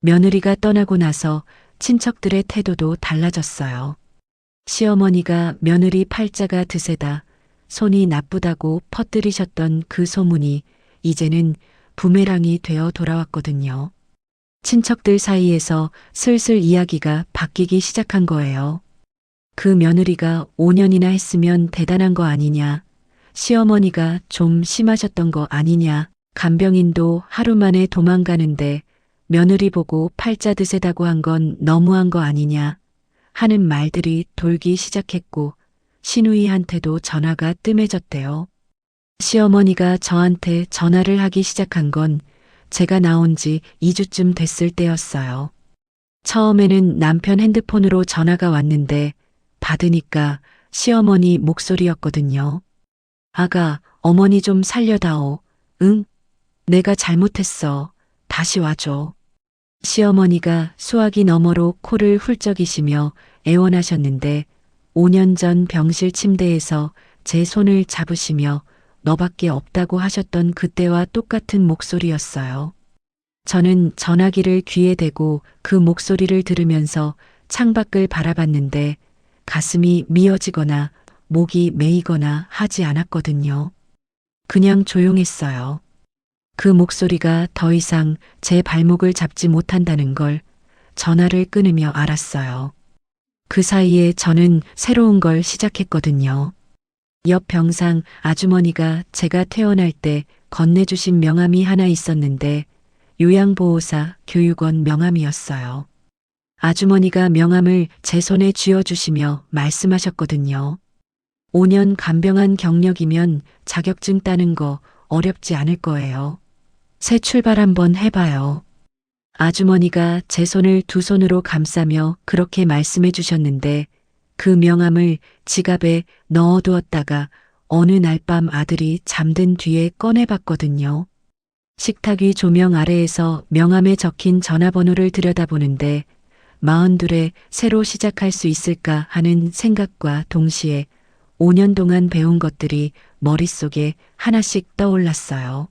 며느리가 떠나고 나서 친척들의 태도도 달라졌어요. 시어머니가 며느리 팔자가 드세다, 손이 나쁘다고 퍼뜨리셨던 그 소문이 이제는 부메랑이 되어 돌아왔거든요. 친척들 사이에서 슬슬 이야기가 바뀌기 시작한 거예요. 그 며느리가 5년이나 했으면 대단한 거 아니냐, 시어머니가 좀 심하셨던 거 아니냐, 간병인도 하루 만에 도망가는데 며느리 보고 팔자 드세다고 한 건 너무한 거 아니냐 하는 말들이 돌기 시작했고 시누이한테도 전화가 뜸해졌대요. 시어머니가 저한테 전화를 하기 시작한 건 제가 나온 지 2주쯤 됐을 때였어요. 처음에는 남편 핸드폰으로 전화가 왔는데 받으니까 시어머니 목소리였거든요. 아가, 어머니 좀 살려다오. 응? 내가 잘못했어. 다시 와줘. 시어머니가 수화기 너머로 코를 훌쩍이시며 애원하셨는데 5년 전 병실 침대에서 제 손을 잡으시며 너밖에 없다고 하셨던 그때와 똑같은 목소리였어요. 저는 전화기를 귀에 대고 그 목소리를 들으면서 창밖을 바라봤는데 가슴이 미어지거나 목이 메이거나 하지 않았거든요. 그냥 조용했어요. 그 목소리가 더 이상 제 발목을 잡지 못한다는 걸 전화를 끊으며 알았어요. 그 사이에 저는 새로운 걸 시작했거든요. 옆 병상 아주머니가 제가 퇴원할 때 건네주신 명함이 하나 있었는데 요양보호사 교육원 명함이었어요. 아주머니가 명함을 제 손에 쥐어주시며 말씀하셨거든요. 5년 간병한 경력이면 자격증 따는 거 어렵지 않을 거예요. 새 출발 한번 해봐요. 아주머니가 제 손을 두 손으로 감싸며 그렇게 말씀해 주셨는데 그 명함을 지갑에 넣어두었다가 어느 날 밤 아들이 잠든 뒤에 꺼내봤거든요. 식탁 위 조명 아래에서 명함에 적힌 전화번호를 들여다보는데 42에 새로 시작할 수 있을까 하는 생각과 동시에 5년 동안 배운 것들이 머릿속에 하나씩 떠올랐어요.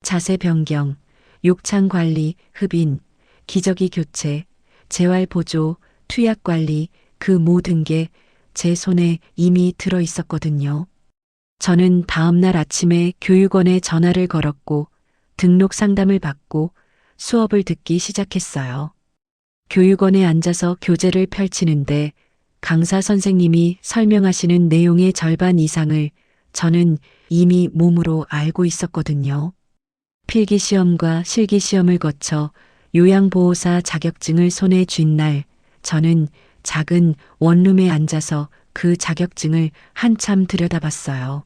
자세 변경, 욕창 관리, 흡인, 기저귀 교체, 재활 보조, 투약 관리, 그 모든 게 제 손에 이미 들어 있었거든요. 저는 다음 날 아침에 교육원에 전화를 걸었고 등록 상담을 받고 수업을 듣기 시작했어요. 교육원에 앉아서 교재를 펼치는데 강사 선생님이 설명하시는 내용의 절반 이상을 저는 이미 몸으로 알고 있었거든요. 필기시험과 실기시험을 거쳐 요양보호사 자격증을 손에 쥔 날 저는 작은 원룸에 앉아서 그 자격증을 한참 들여다봤어요.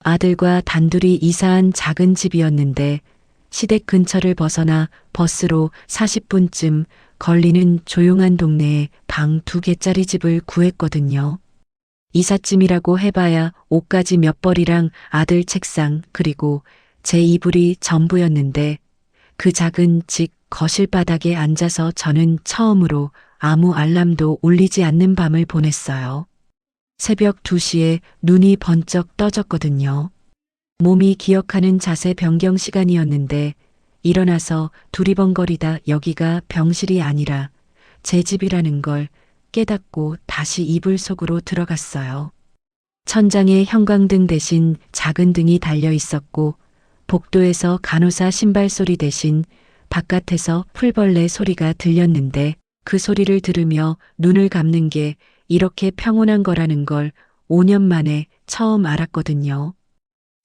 아들과 단둘이 이사한 작은 집이었는데 시댁 근처를 벗어나 버스로 40분쯤 걸리는 조용한 동네에 방 2개짜리 집을 구했거든요. 이삿짐이라고 해봐야 옷가지 몇 벌이랑 아들 책상 그리고 제 이불이 전부였는데 그 작은 집 거실 바닥에 앉아서 저는 처음으로 아무 알람도 울리지 않는 밤을 보냈어요. 새벽 2시에 눈이 번쩍 떠졌거든요. 몸이 기억하는 자세 변경 시간이었는데 일어나서 두리번거리다 여기가 병실이 아니라 제 집이라는 걸 깨닫고 다시 이불 속으로 들어갔어요. 천장에 형광등 대신 작은 등이 달려 있었고 복도에서 간호사 신발 소리 대신 바깥에서 풀벌레 소리가 들렸는데 그 소리를 들으며 눈을 감는 게 이렇게 평온한 거라는 걸 5년 만에 처음 알았거든요.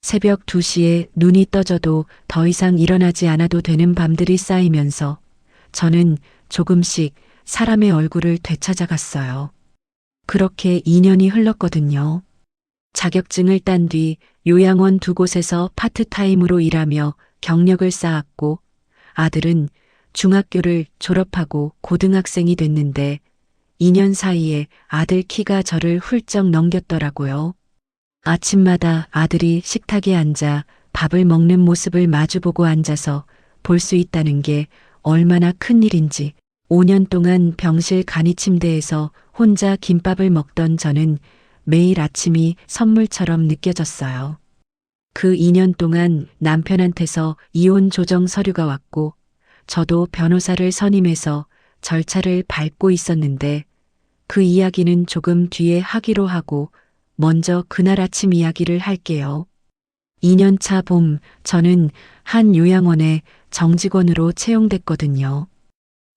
새벽 2시에 눈이 떠져도 더 이상 일어나지 않아도 되는 밤들이 쌓이면서 저는 조금씩 사람의 얼굴을 되찾아갔어요. 그렇게 2년이 흘렀거든요. 자격증을 딴 뒤 요양원 2곳에서 파트타임으로 일하며 경력을 쌓았고 아들은 중학교를 졸업하고 고등학생이 됐는데 2년 사이에 아들 키가 저를 훌쩍 넘겼더라고요. 아침마다 아들이 식탁에 앉아 밥을 먹는 모습을 마주보고 앉아서 볼 수 있다는 게 얼마나 큰 일인지 5년 동안 병실 간이 침대에서 혼자 김밥을 먹던 저는 매일 아침이 선물처럼 느껴졌어요. 그 2년 동안 남편한테서 이혼 조정 서류가 왔고 저도 변호사를 선임해서 절차를 밟고 있었는데 그 이야기는 조금 뒤에 하기로 하고 먼저 그날 아침 이야기를 할게요. 2년차 봄 저는 한 요양원에 정직원으로 채용됐거든요.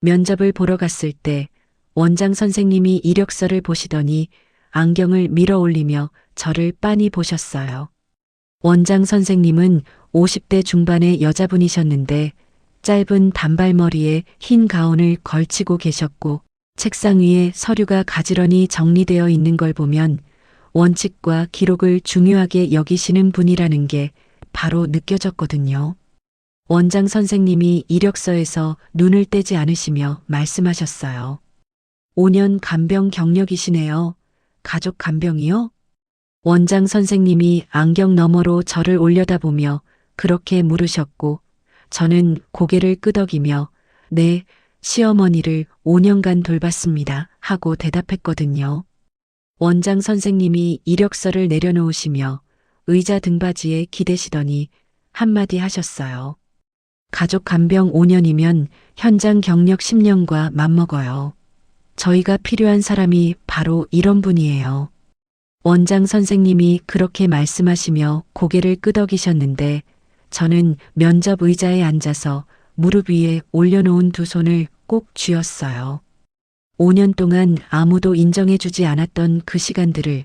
면접을 보러 갔을 때 원장 선생님이 이력서를 보시더니 안경을 밀어 올리며 저를 빤히 보셨어요. 원장 선생님은 50대 중반의 여자분이셨는데 짧은 단발머리에 흰 가운을 걸치고 계셨고 책상 위에 서류가 가지런히 정리되어 있는 걸 보면 원칙과 기록을 중요하게 여기시는 분이라는 게 바로 느껴졌거든요. 원장 선생님이 이력서에서 눈을 떼지 않으시며 말씀하셨어요. 5년 간병 경력이시네요. 가족 간병이요? 원장 선생님이 안경 너머로 저를 올려다보며 그렇게 물으셨고 저는 고개를 끄덕이며 네, 시어머니를 5년간 돌봤습니다 하고 대답했거든요. 원장 선생님이 이력서를 내려놓으시며 의자 등받이에 기대시더니 한마디 하셨어요. 가족 간병 5년이면 현장 경력 10년과 맞먹어요. 저희가 필요한 사람이 바로 이런 분이에요. 원장 선생님이 그렇게 말씀하시며 고개를 끄덕이셨는데 저는 면접 의자에 앉아서 무릎 위에 올려놓은 2손을 꼭 쥐었어요. 5년 동안 아무도 인정해주지 않았던 그 시간들을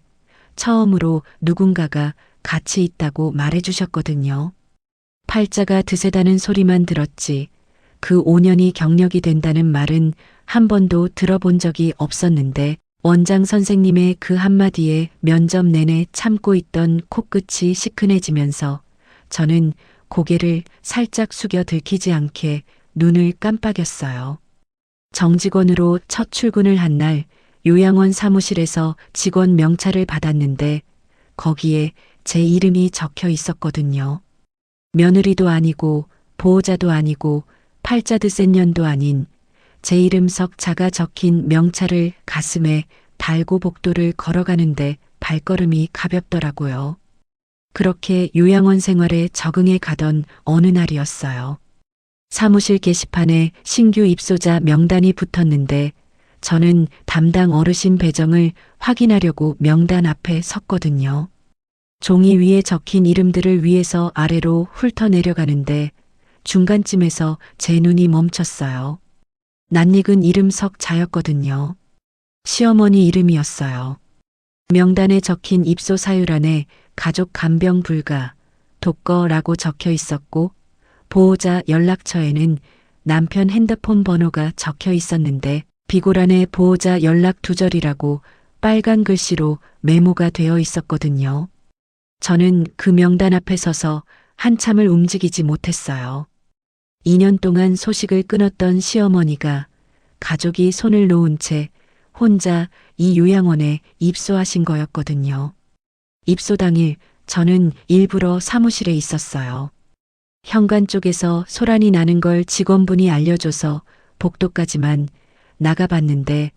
처음으로 누군가가 가치 있다고 말해주셨거든요. 팔자가 드세다는 소리만 들었지 그 5년이 경력이 된다는 말은 한 번도 들어본 적이 없었는데 원장 선생님의 그 한마디에 면접 내내 참고 있던 코끝이 시큰해지면서 저는 고개를 살짝 숙여 들키지 않게 눈을 깜빡였어요. 정직원으로 첫 출근을 한 날 요양원 사무실에서 직원 명찰을 받았는데 거기에 제 이름이 적혀 있었거든요. 며느리도 아니고 보호자도 아니고 팔자 드센 년도 아닌 제 이름 석자가 적힌 명찰을 가슴에 달고 복도를 걸어가는데 발걸음이 가볍더라고요. 그렇게 요양원 생활에 적응해 가던 어느 날이었어요. 사무실 게시판에 신규 입소자 명단이 붙었는데 저는 담당 어르신 배정을 확인하려고 명단 앞에 섰거든요. 종이 위에 적힌 이름들을 위에서 아래로 훑어 내려가는데 중간쯤에서 제 눈이 멈췄어요. 낯익은 이름 석자였거든요. 시어머니 이름이었어요. 명단에 적힌 입소 사유란에 가족 간병 불가, 독거라고 적혀 있었고 보호자 연락처에는 남편 핸드폰 번호가 적혀 있었는데 비고란에 보호자 연락 두절이라고 빨간 글씨로 메모가 되어 있었거든요. 저는 그 명단 앞에 서서 한참을 움직이지 못했어요. 2년 동안 소식을 끊었던 시어머니가 가족이 손을 놓은 채 혼자 이 요양원에 입소하신 거였거든요. 입소 당일 저는 일부러 사무실에 있었어요. 현관 쪽에서 소란이 나는 걸 직원분이 알려줘서 복도까지만 나가봤는데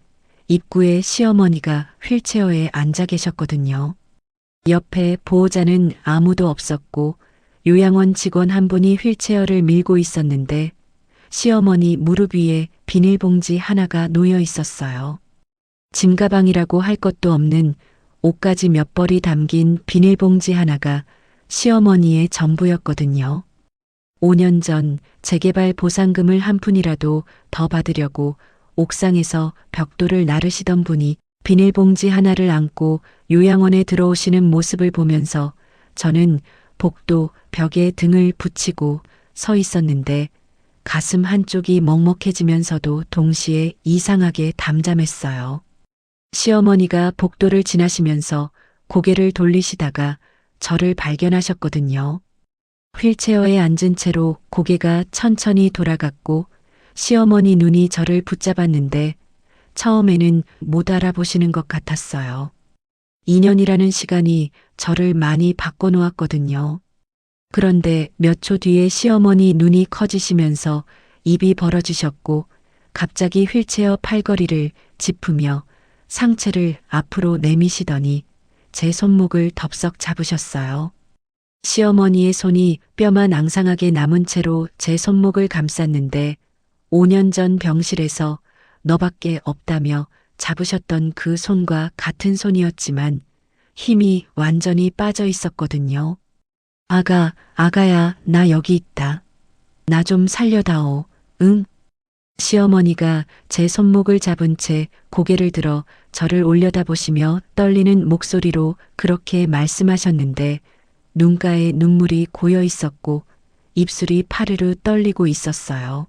입구에 시어머니가 휠체어에 앉아 계셨거든요. 옆에 보호자는 아무도 없었고 요양원 직원 한 분이 휠체어를 밀고 있었는데 시어머니 무릎 위에 비닐봉지 하나가 놓여 있었어요. 짐가방이라고 할 것도 없는 옷가지 몇 벌이 담긴 비닐봉지 하나가 시어머니의 전부였거든요. 5년 전 재개발 보상금을 한 푼이라도 더 받으려고 옥상에서 벽돌을 나르시던 분이 비닐봉지 하나를 안고 요양원에 들어오시는 모습을 보면서 저는 복도 벽에 등을 붙이고 서 있었는데 가슴 한쪽이 먹먹해지면서도 동시에 이상하게 담담했어요. 시어머니가 복도를 지나시면서 고개를 돌리시다가 저를 발견하셨거든요. 휠체어에 앉은 채로 고개가 천천히 돌아갔고 시어머니 눈이 저를 붙잡았는데 처음에는 못 알아보시는 것 같았어요. 2년이라는 시간이 저를 많이 바꿔놓았거든요. 그런데 몇 초 뒤에 시어머니 눈이 커지시면서 입이 벌어지셨고 갑자기 휠체어 팔걸이를 짚으며 상체를 앞으로 내미시더니 제 손목을 덥석 잡으셨어요. 시어머니의 손이 뼈만 앙상하게 남은 채로 제 손목을 감쌌는데 5년 전 병실에서 너밖에 없다며 잡으셨던 그 손과 같은 손이었지만 힘이 완전히 빠져 있었거든요. 아가야, 나 여기 있다. 나 좀 살려다오. 응? 시어머니가 제 손목을 잡은 채 고개를 들어 저를 올려다보시며 떨리는 목소리로 그렇게 말씀하셨는데 눈가에 눈물이 고여 있었고 입술이 파르르 떨리고 있었어요.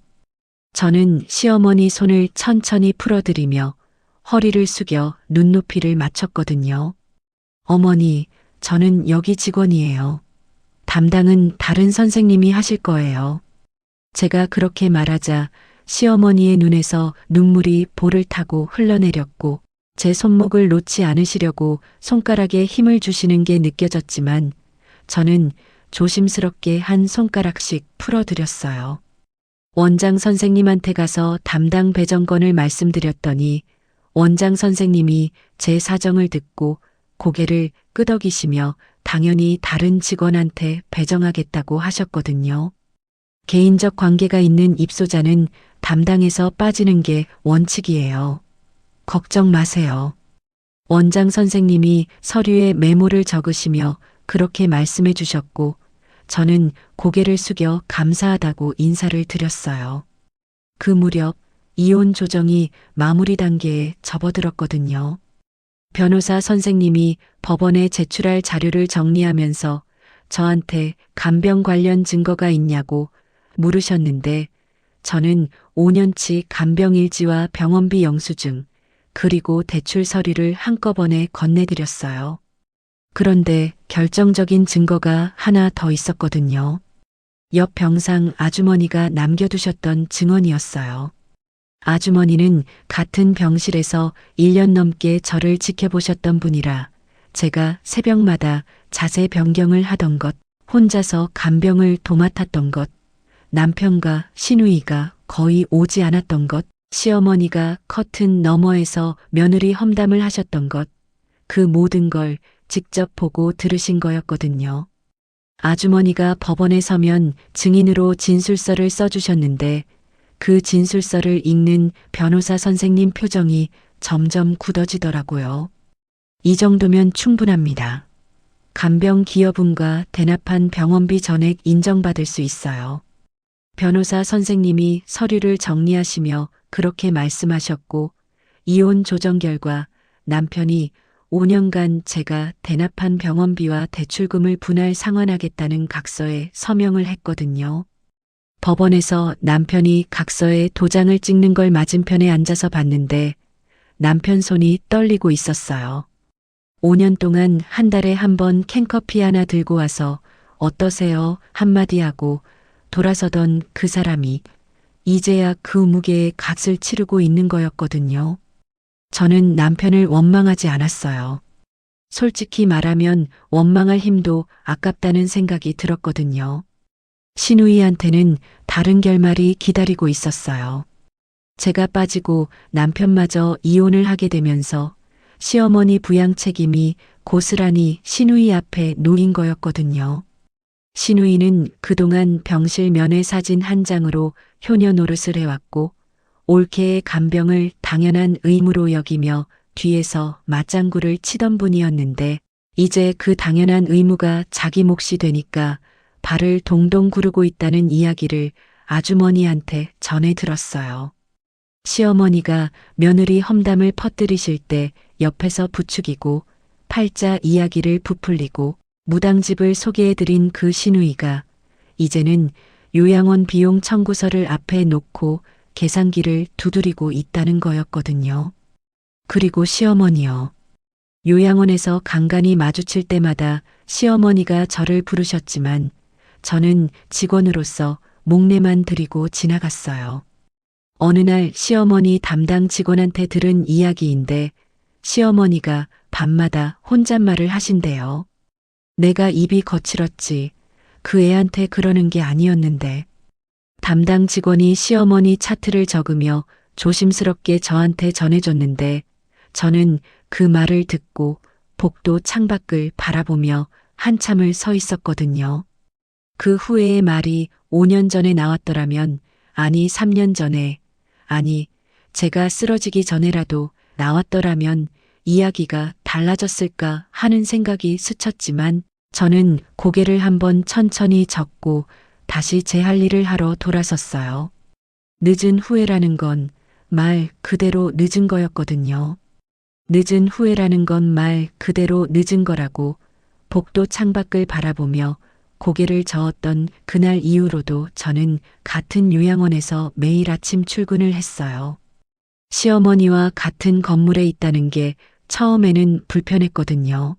저는 시어머니 손을 천천히 풀어드리며 허리를 숙여 눈높이를 맞췄거든요. 어머니, 저는 여기 직원이에요. 담당은 다른 선생님이 하실 거예요. 제가 그렇게 말하자 시어머니의 눈에서 눈물이 볼을 타고 흘러내렸고 제 손목을 놓지 않으시려고 손가락에 힘을 주시는 게 느껴졌지만 저는 조심스럽게 한 손가락씩 풀어드렸어요. 원장 선생님한테 가서 담당 배정건을 말씀드렸더니 원장 선생님이 제 사정을 듣고 고개를 끄덕이시며 당연히 다른 직원한테 배정하겠다고 하셨거든요. 개인적 관계가 있는 입소자는 담당에서 빠지는 게 원칙이에요. 걱정 마세요. 원장 선생님이 서류에 메모를 적으시며 그렇게 말씀해 주셨고 저는 고개를 숙여 감사하다고 인사를 드렸어요. 그 무렵 이혼 조정이 마무리 단계에 접어들었거든요. 변호사 선생님이 법원에 제출할 자료를 정리하면서 저한테 간병 관련 증거가 있냐고 물으셨는데 저는 5년치 간병 일지와 병원비 영수증 그리고 대출 서류를 한꺼번에 건네드렸어요. 그런데 결정적인 증거가 하나 더 있었거든요. 옆 병상 아주머니가 남겨두셨던 증언이었어요. 아주머니는 같은 병실에서 1년 넘게 저를 지켜보셨던 분이라 제가 새벽마다 자세 변경을 하던 것, 혼자서 간병을 도맡았던 것, 남편과 시누이가 거의 오지 않았던 것, 시어머니가 커튼 너머에서 며느리 험담을 하셨던 것, 그 모든 걸 직접 보고 들으신 거였거든요. 아주머니가 법원에 서면 증인으로 진술서를 써주셨는데 그 진술서를 읽는 변호사 선생님 표정이 점점 굳어지더라고요. 이 정도면 충분합니다. 간병 기여분과 대납한 병원비 전액 인정받을 수 있어요. 변호사 선생님이 서류를 정리하시며 그렇게 말씀하셨고 이혼 조정 결과 남편이 5년간 제가 대납한 병원비와 대출금을 분할 상환하겠다는 각서에 서명을 했거든요. 법원에서 남편이 각서에 도장을 찍는 걸 맞은편에 앉아서 봤는데 남편 손이 떨리고 있었어요. 5년 동안 한 달에 한 번 캔커피 하나 들고 와서 어떠세요? 한마디 하고 돌아서던 그 사람이 이제야 그 무게의 값을 치르고 있는 거였거든요. 저는 남편을 원망하지 않았어요. 솔직히 말하면 원망할 힘도 아깝다는 생각이 들었거든요. 신우이한테는 다른 결말이 기다리고 있었어요. 제가 빠지고 남편마저 이혼을 하게 되면서 시어머니 부양 책임이 고스란히 신우이 앞에 놓인 거였거든요. 신우이는 그동안 병실 면회 사진 한 장으로 효녀 노릇을 해왔고 올케의 간병을 당연한 의무로 여기며 뒤에서 맞장구를 치던 분이었는데 이제 그 당연한 의무가 자기 몫이 되니까 발을 동동 구르고 있다는 이야기를 아주머니한테 전해 들었어요. 시어머니가 며느리 험담을 퍼뜨리실 때 옆에서 부추기고 팔자 이야기를 부풀리고 무당집을 소개해드린 그 신우이가 이제는 요양원 비용 청구서를 앞에 놓고 계산기를 두드리고 있다는 거였거든요. 그리고 시어머니요. 요양원에서 간간히 마주칠 때마다 시어머니가 저를 부르셨지만 저는 직원으로서 목례만 드리고 지나갔어요. 어느 날 시어머니 담당 직원한테 들은 이야기인데 시어머니가 밤마다 혼잣말을 하신대요. 내가 입이 거칠었지. 그 애한테 그러는 게 아니었는데. 담당 직원이 시어머니 차트를 적으며 조심스럽게 저한테 전해줬는데 저는 그 말을 듣고 복도 창밖을 바라보며 한참을 서 있었거든요. 그 후회의 말이 5년 전에 나왔더라면, 아니 3년 전에, 아니 제가 쓰러지기 전에라도 나왔더라면 이야기가 달라졌을까 하는 생각이 스쳤지만 저는 고개를 한번 천천히 젓고 다시 제 할 일을 하러 돌아섰어요. 늦은 후회라는 건 말 그대로 늦은 거였거든요. 늦은 후회라는 건 말 그대로 늦은 거라고 복도 창밖을 바라보며 고개를 저었던 그날 이후로도 저는 같은 요양원에서 매일 아침 출근을 했어요. 시어머니와 같은 건물에 있다는 게 처음에는 불편했거든요.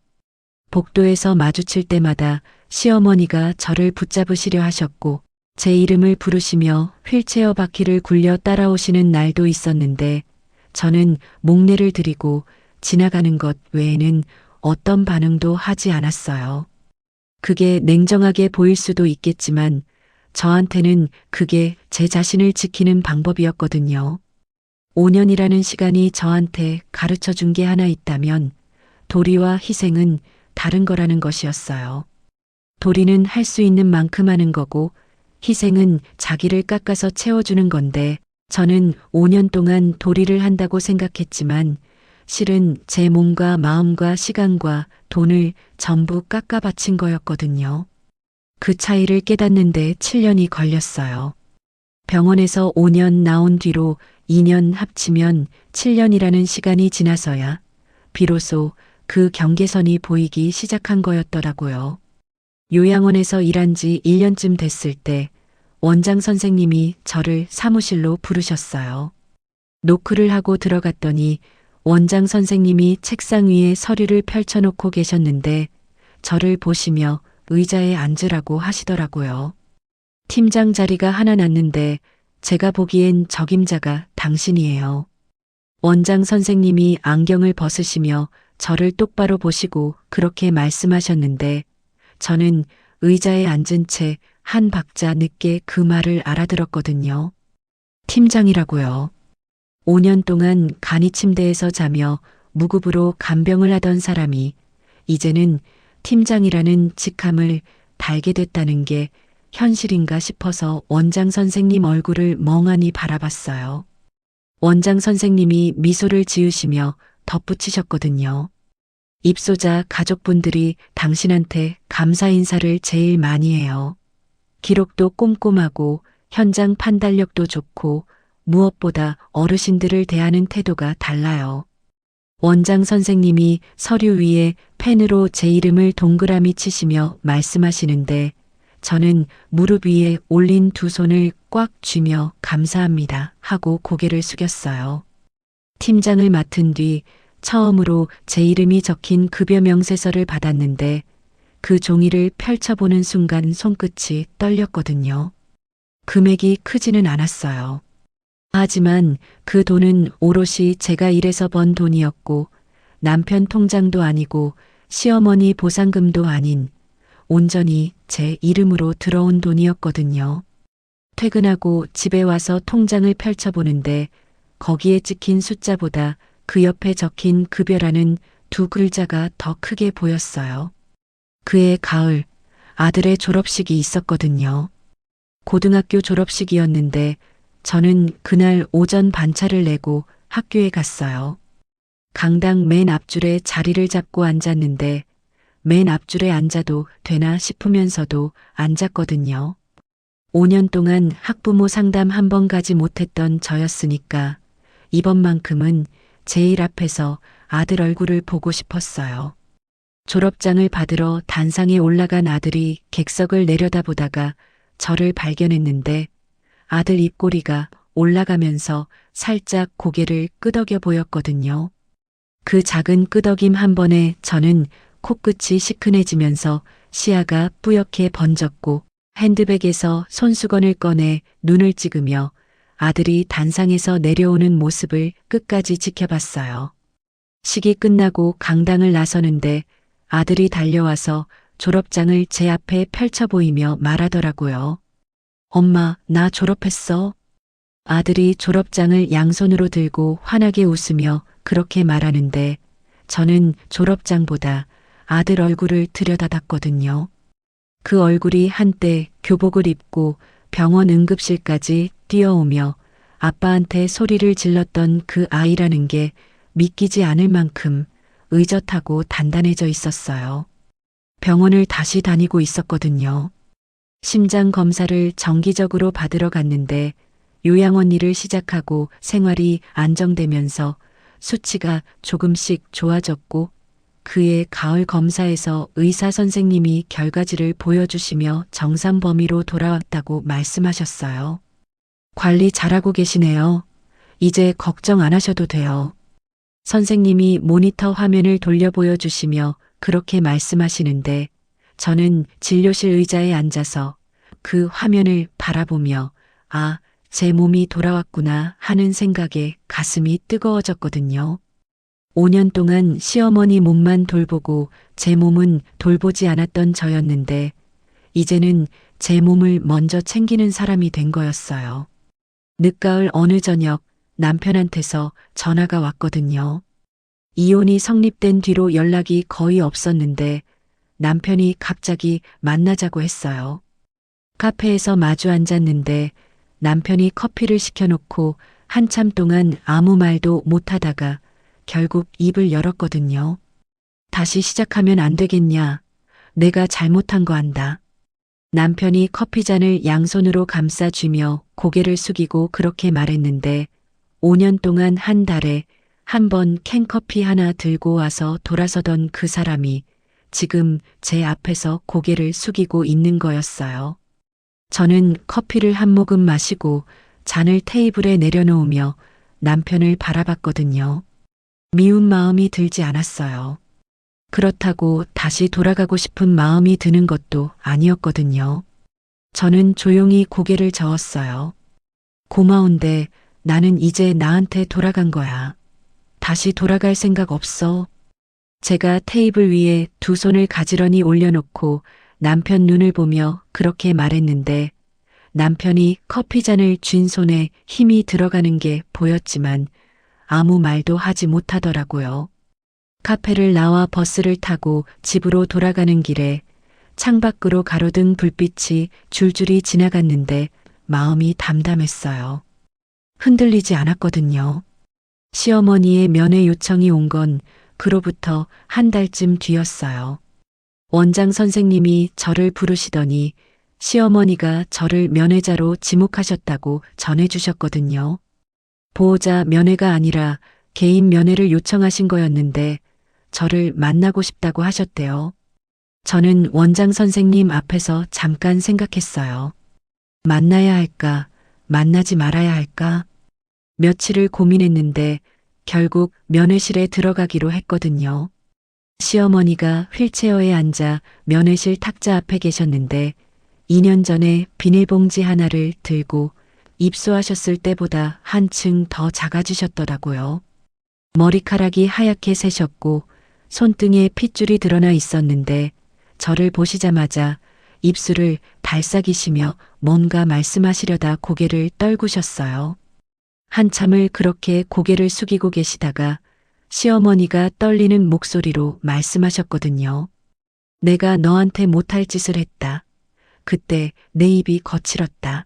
복도에서 마주칠 때마다 시어머니가 저를 붙잡으시려 하셨고 제 이름을 부르시며 휠체어 바퀴를 굴려 따라오시는 날도 있었는데 저는 목례를 드리고 지나가는 것 외에는 어떤 반응도 하지 않았어요. 그게 냉정하게 보일 수도 있겠지만 저한테는 그게 제 자신을 지키는 방법이었거든요. 5년이라는 시간이 저한테 가르쳐 준 게 하나 있다면 도리와 희생은 다른 거라는 것이었어요. 도리는 할 수 있는 만큼 하는 거고 희생은 자기를 깎아서 채워주는 건데 저는 5년 동안 도리를 한다고 생각했지만 실은 제 몸과 마음과 시간과 돈을 전부 깎아 바친 거였거든요. 그 차이를 깨닫는데 7년이 걸렸어요. 병원에서 5년 나온 뒤로 2년 합치면 7년이라는 시간이 지나서야 비로소 그 경계선이 보이기 시작한 거였더라고요. 요양원에서 일한 지 1년쯤 됐을 때 원장 선생님이 저를 사무실로 부르셨어요. 노크를 하고 들어갔더니 원장 선생님이 책상 위에 서류를 펼쳐놓고 계셨는데 저를 보시며 의자에 앉으라고 하시더라고요. 팀장 자리가 하나 났는데 제가 보기엔 적임자가 당신이에요. 원장 선생님이 안경을 벗으시며 저를 똑바로 보시고 그렇게 말씀하셨는데 저는 의자에 앉은 채 한 박자 늦게 그 말을 알아들었거든요. 팀장이라고요. 5년 동안 간이 침대에서 자며 무급으로 간병을 하던 사람이 이제는 팀장이라는 직함을 달게 됐다는 게 현실인가 싶어서 원장 선생님 얼굴을 멍하니 바라봤어요. 원장 선생님이 미소를 지으시며 덧붙이셨거든요. 입소자 가족분들이 당신한테 감사 인사를 제일 많이 해요. 기록도 꼼꼼하고 현장 판단력도 좋고 무엇보다 어르신들을 대하는 태도가 달라요. 원장 선생님이 서류 위에 펜으로 제 이름을 동그라미 치시며 말씀하시는데 저는 무릎 위에 올린 두 손을 꽉 쥐며 감사합니다 하고 고개를 숙였어요. 팀장을 맡은 뒤 처음으로 제 이름이 적힌 급여 명세서를 받았는데 그 종이를 펼쳐보는 순간 손끝이 떨렸거든요. 금액이 크지는 않았어요. 하지만 그 돈은 오롯이 제가 일해서 번 돈이었고 남편 통장도 아니고 시어머니 보상금도 아닌 온전히 제 이름으로 들어온 돈이었거든요. 퇴근하고 집에 와서 통장을 펼쳐보는데 거기에 찍힌 숫자보다 그 옆에 적힌 급여라는 두 글자가 더 크게 보였어요. 그해 가을 아들의 졸업식이 있었거든요. 고등학교 졸업식이었는데 저는 그날 오전 반차를 내고 학교에 갔어요. 강당 맨 앞줄에 자리를 잡고 앉았는데 맨 앞줄에 앉아도 되나 싶으면서도 앉았거든요. 5년 동안 학부모 상담 한 번 가지 못했던 저였으니까 이번만큼은 제일 앞에서 아들 얼굴을 보고 싶었어요. 졸업장을 받으러 단상에 올라간 아들이 객석을 내려다보다가 저를 발견했는데 아들 입꼬리가 올라가면서 살짝 고개를 끄덕여 보였거든요. 그 작은 끄덕임 한 번에 저는 코끝이 시큰해지면서 시야가 뿌옇게 번졌고 핸드백에서 손수건을 꺼내 눈을 찍으며 아들이 단상에서 내려오는 모습을 끝까지 지켜봤어요. 식이 끝나고 강당을 나서는데 아들이 달려와서 졸업장을 제 앞에 펼쳐 보이며 말하더라고요. 엄마, 나 졸업했어. 아들이 졸업장을 양손으로 들고 환하게 웃으며 그렇게 말하는데 저는 졸업장보다 아들 얼굴을 들여다봤거든요. 그 얼굴이 한때 교복을 입고 병원 응급실까지 뛰어오며 아빠한테 소리를 질렀던 그 아이라는 게 믿기지 않을 만큼 의젓하고 단단해져 있었어요. 병원을 다시 다니고 있었거든요. 심장 검사를 정기적으로 받으러 갔는데 요양원 일을 시작하고 생활이 안정되면서 수치가 조금씩 좋아졌고 그해 가을 검사에서 의사 선생님이 결과지를 보여주시며 정상 범위로 돌아왔다고 말씀하셨어요. 관리 잘하고 계시네요. 이제 걱정 안 하셔도 돼요. 선생님이 모니터 화면을 돌려 보여주시며 그렇게 말씀하시는데 저는 진료실 의자에 앉아서 그 화면을 바라보며 아, 제 몸이 돌아왔구나 하는 생각에 가슴이 뜨거워졌거든요. 5년 동안 시어머니 몸만 돌보고 제 몸은 돌보지 않았던 저였는데 이제는 제 몸을 먼저 챙기는 사람이 된 거였어요. 늦가을 어느 저녁 남편한테서 전화가 왔거든요. 이혼이 성립된 뒤로 연락이 거의 없었는데 남편이 갑자기 만나자고 했어요. 카페에서 마주 앉았는데 남편이 커피를 시켜놓고 한참 동안 아무 말도 못하다가 결국 입을 열었거든요. 다시 시작하면 안 되겠냐. 내가 잘못한 거 안다. 남편이 커피잔을 양손으로 감싸쥐며 고개를 숙이고 그렇게 말했는데 5년 동안 한 달에 한 번 캔커피 하나 들고 와서 돌아서던 그 사람이 지금 제 앞에서 고개를 숙이고 있는 거였어요. 저는 커피를 한 모금 마시고 잔을 테이블에 내려놓으며 남편을 바라봤거든요. 미운 마음이 들지 않았어요. 그렇다고 다시 돌아가고 싶은 마음이 드는 것도 아니었거든요. 저는 조용히 고개를 저었어요. 고마운데 나는 이제 나한테 돌아간 거야. 다시 돌아갈 생각 없어. 제가 테이블 위에 두 손을 가지런히 올려놓고 남편 눈을 보며 그렇게 말했는데 남편이 커피잔을 쥔 손에 힘이 들어가는 게 보였지만 아무 말도 하지 못하더라고요. 카페를 나와 버스를 타고 집으로 돌아가는 길에 창밖으로 가로등 불빛이 줄줄이 지나갔는데 마음이 담담했어요. 흔들리지 않았거든요. 시어머니의 면회 요청이 온 건 그로부터 한 달쯤 뒤였어요. 원장 선생님이 저를 부르시더니 시어머니가 저를 면회자로 지목하셨다고 전해주셨거든요. 보호자 면회가 아니라 개인 면회를 요청하신 거였는데 저를 만나고 싶다고 하셨대요. 저는 원장 선생님 앞에서 잠깐 생각했어요. 만나야 할까, 만나지 말아야 할까? 며칠을 고민했는데 결국 면회실에 들어가기로 했거든요. 시어머니가 휠체어에 앉아 면회실 탁자 앞에 계셨는데 2년 전에 비닐봉지 하나를 들고 입수하셨을 때보다 한층 더 작아지셨더라고요. 머리카락이 하얗게 새셨고 손등에 핏줄이 드러나 있었는데 저를 보시자마자 입술을 발싹이시며 뭔가 말씀하시려다 고개를 떨구셨어요. 한참을 그렇게 고개를 숙이고 계시다가 시어머니가 떨리는 목소리로 말씀하셨거든요. 내가 너한테 못할 짓을 했다. 그때 내 입이 거칠었다.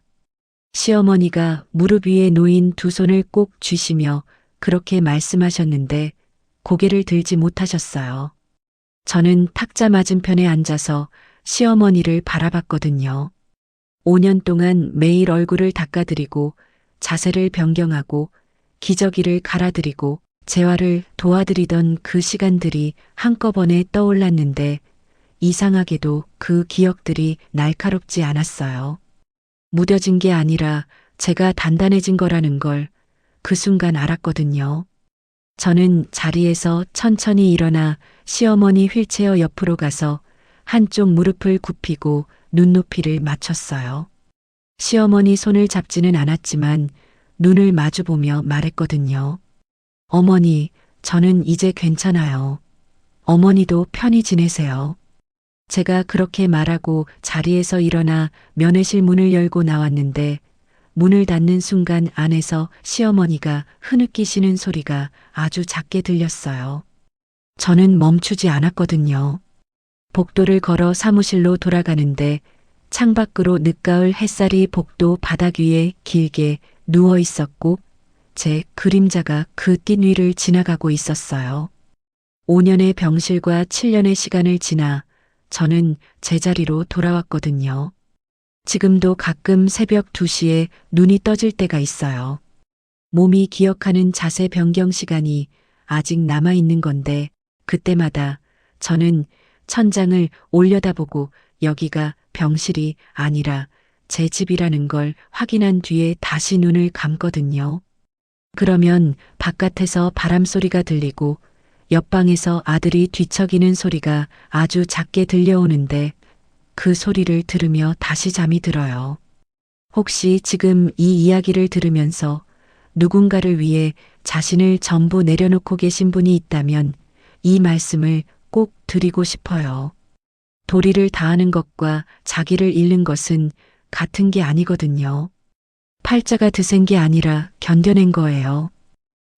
시어머니가 무릎 위에 놓인 두 손을 꼭 쥐시며 그렇게 말씀하셨는데 고개를 들지 못하셨어요. 저는 탁자 맞은편에 앉아서 시어머니를 바라봤거든요. 5년 동안 매일 얼굴을 닦아드리고 자세를 변경하고 기저귀를 갈아드리고 재활을 도와드리던 그 시간들이 한꺼번에 떠올랐는데 이상하게도 그 기억들이 날카롭지 않았어요. 무뎌진 게 아니라 제가 단단해진 거라는 걸 그 순간 알았거든요. 저는 자리에서 천천히 일어나 시어머니 휠체어 옆으로 가서 한쪽 무릎을 굽히고 눈높이를 맞췄어요. 시어머니 손을 잡지는 않았지만 눈을 마주보며 말했거든요. 어머니, 저는 이제 괜찮아요. 어머니도 편히 지내세요. 제가 그렇게 말하고 자리에서 일어나 면회실 문을 열고 나왔는데 문을 닫는 순간 안에서 시어머니가 흐느끼시는 소리가 아주 작게 들렸어요. 저는 멈추지 않았거든요. 복도를 걸어 사무실로 돌아가는데 창밖으로 늦가을 햇살이 복도 바닥 위에 길게 누워 있었고 제 그림자가 그 띤 위를 지나가고 있었어요. 5년의 병실과 7년의 시간을 지나 저는 제자리로 돌아왔거든요. 지금도 가끔 새벽 2시에 눈이 떠질 때가 있어요. 몸이 기억하는 자세 변경 시간이 아직 남아있는 건데 그때마다 저는 천장을 올려다보고 여기가 병실이 아니라 제 집이라는 걸 확인한 뒤에 다시 눈을 감거든요. 그러면 바깥에서 바람 소리가 들리고 옆방에서 아들이 뒤척이는 소리가 아주 작게 들려오는데 그 소리를 들으며 다시 잠이 들어요. 혹시 지금 이 이야기를 들으면서 누군가를 위해 자신을 전부 내려놓고 계신 분이 있다면 이 말씀을 꼭 드리고 싶어요. 도리를 다하는 것과 자기를 잃는 것은 같은 게 아니거든요. 팔자가 드센 게 아니라 견뎌낸 거예요.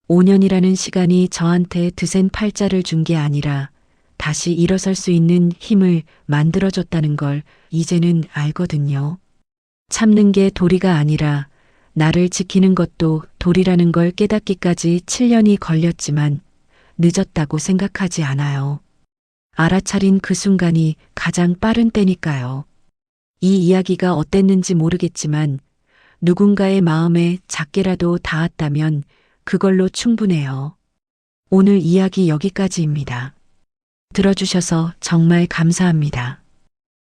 5년이라는 시간이 저한테 드센 팔자를 준 게 아니라 다시 일어설 수 있는 힘을 만들어줬다는 걸 이제는 알거든요. 참는 게 도리가 아니라 나를 지키는 것도 도리라는 걸 깨닫기까지 7년이 걸렸지만 늦었다고 생각하지 않아요. 알아차린 그 순간이 가장 빠른 때니까요. 이 이야기가 어땠는지 모르겠지만 누군가의 마음에 작게라도 닿았다면 그걸로 충분해요. 오늘 이야기 여기까지입니다. 들어주셔서 정말 감사합니다.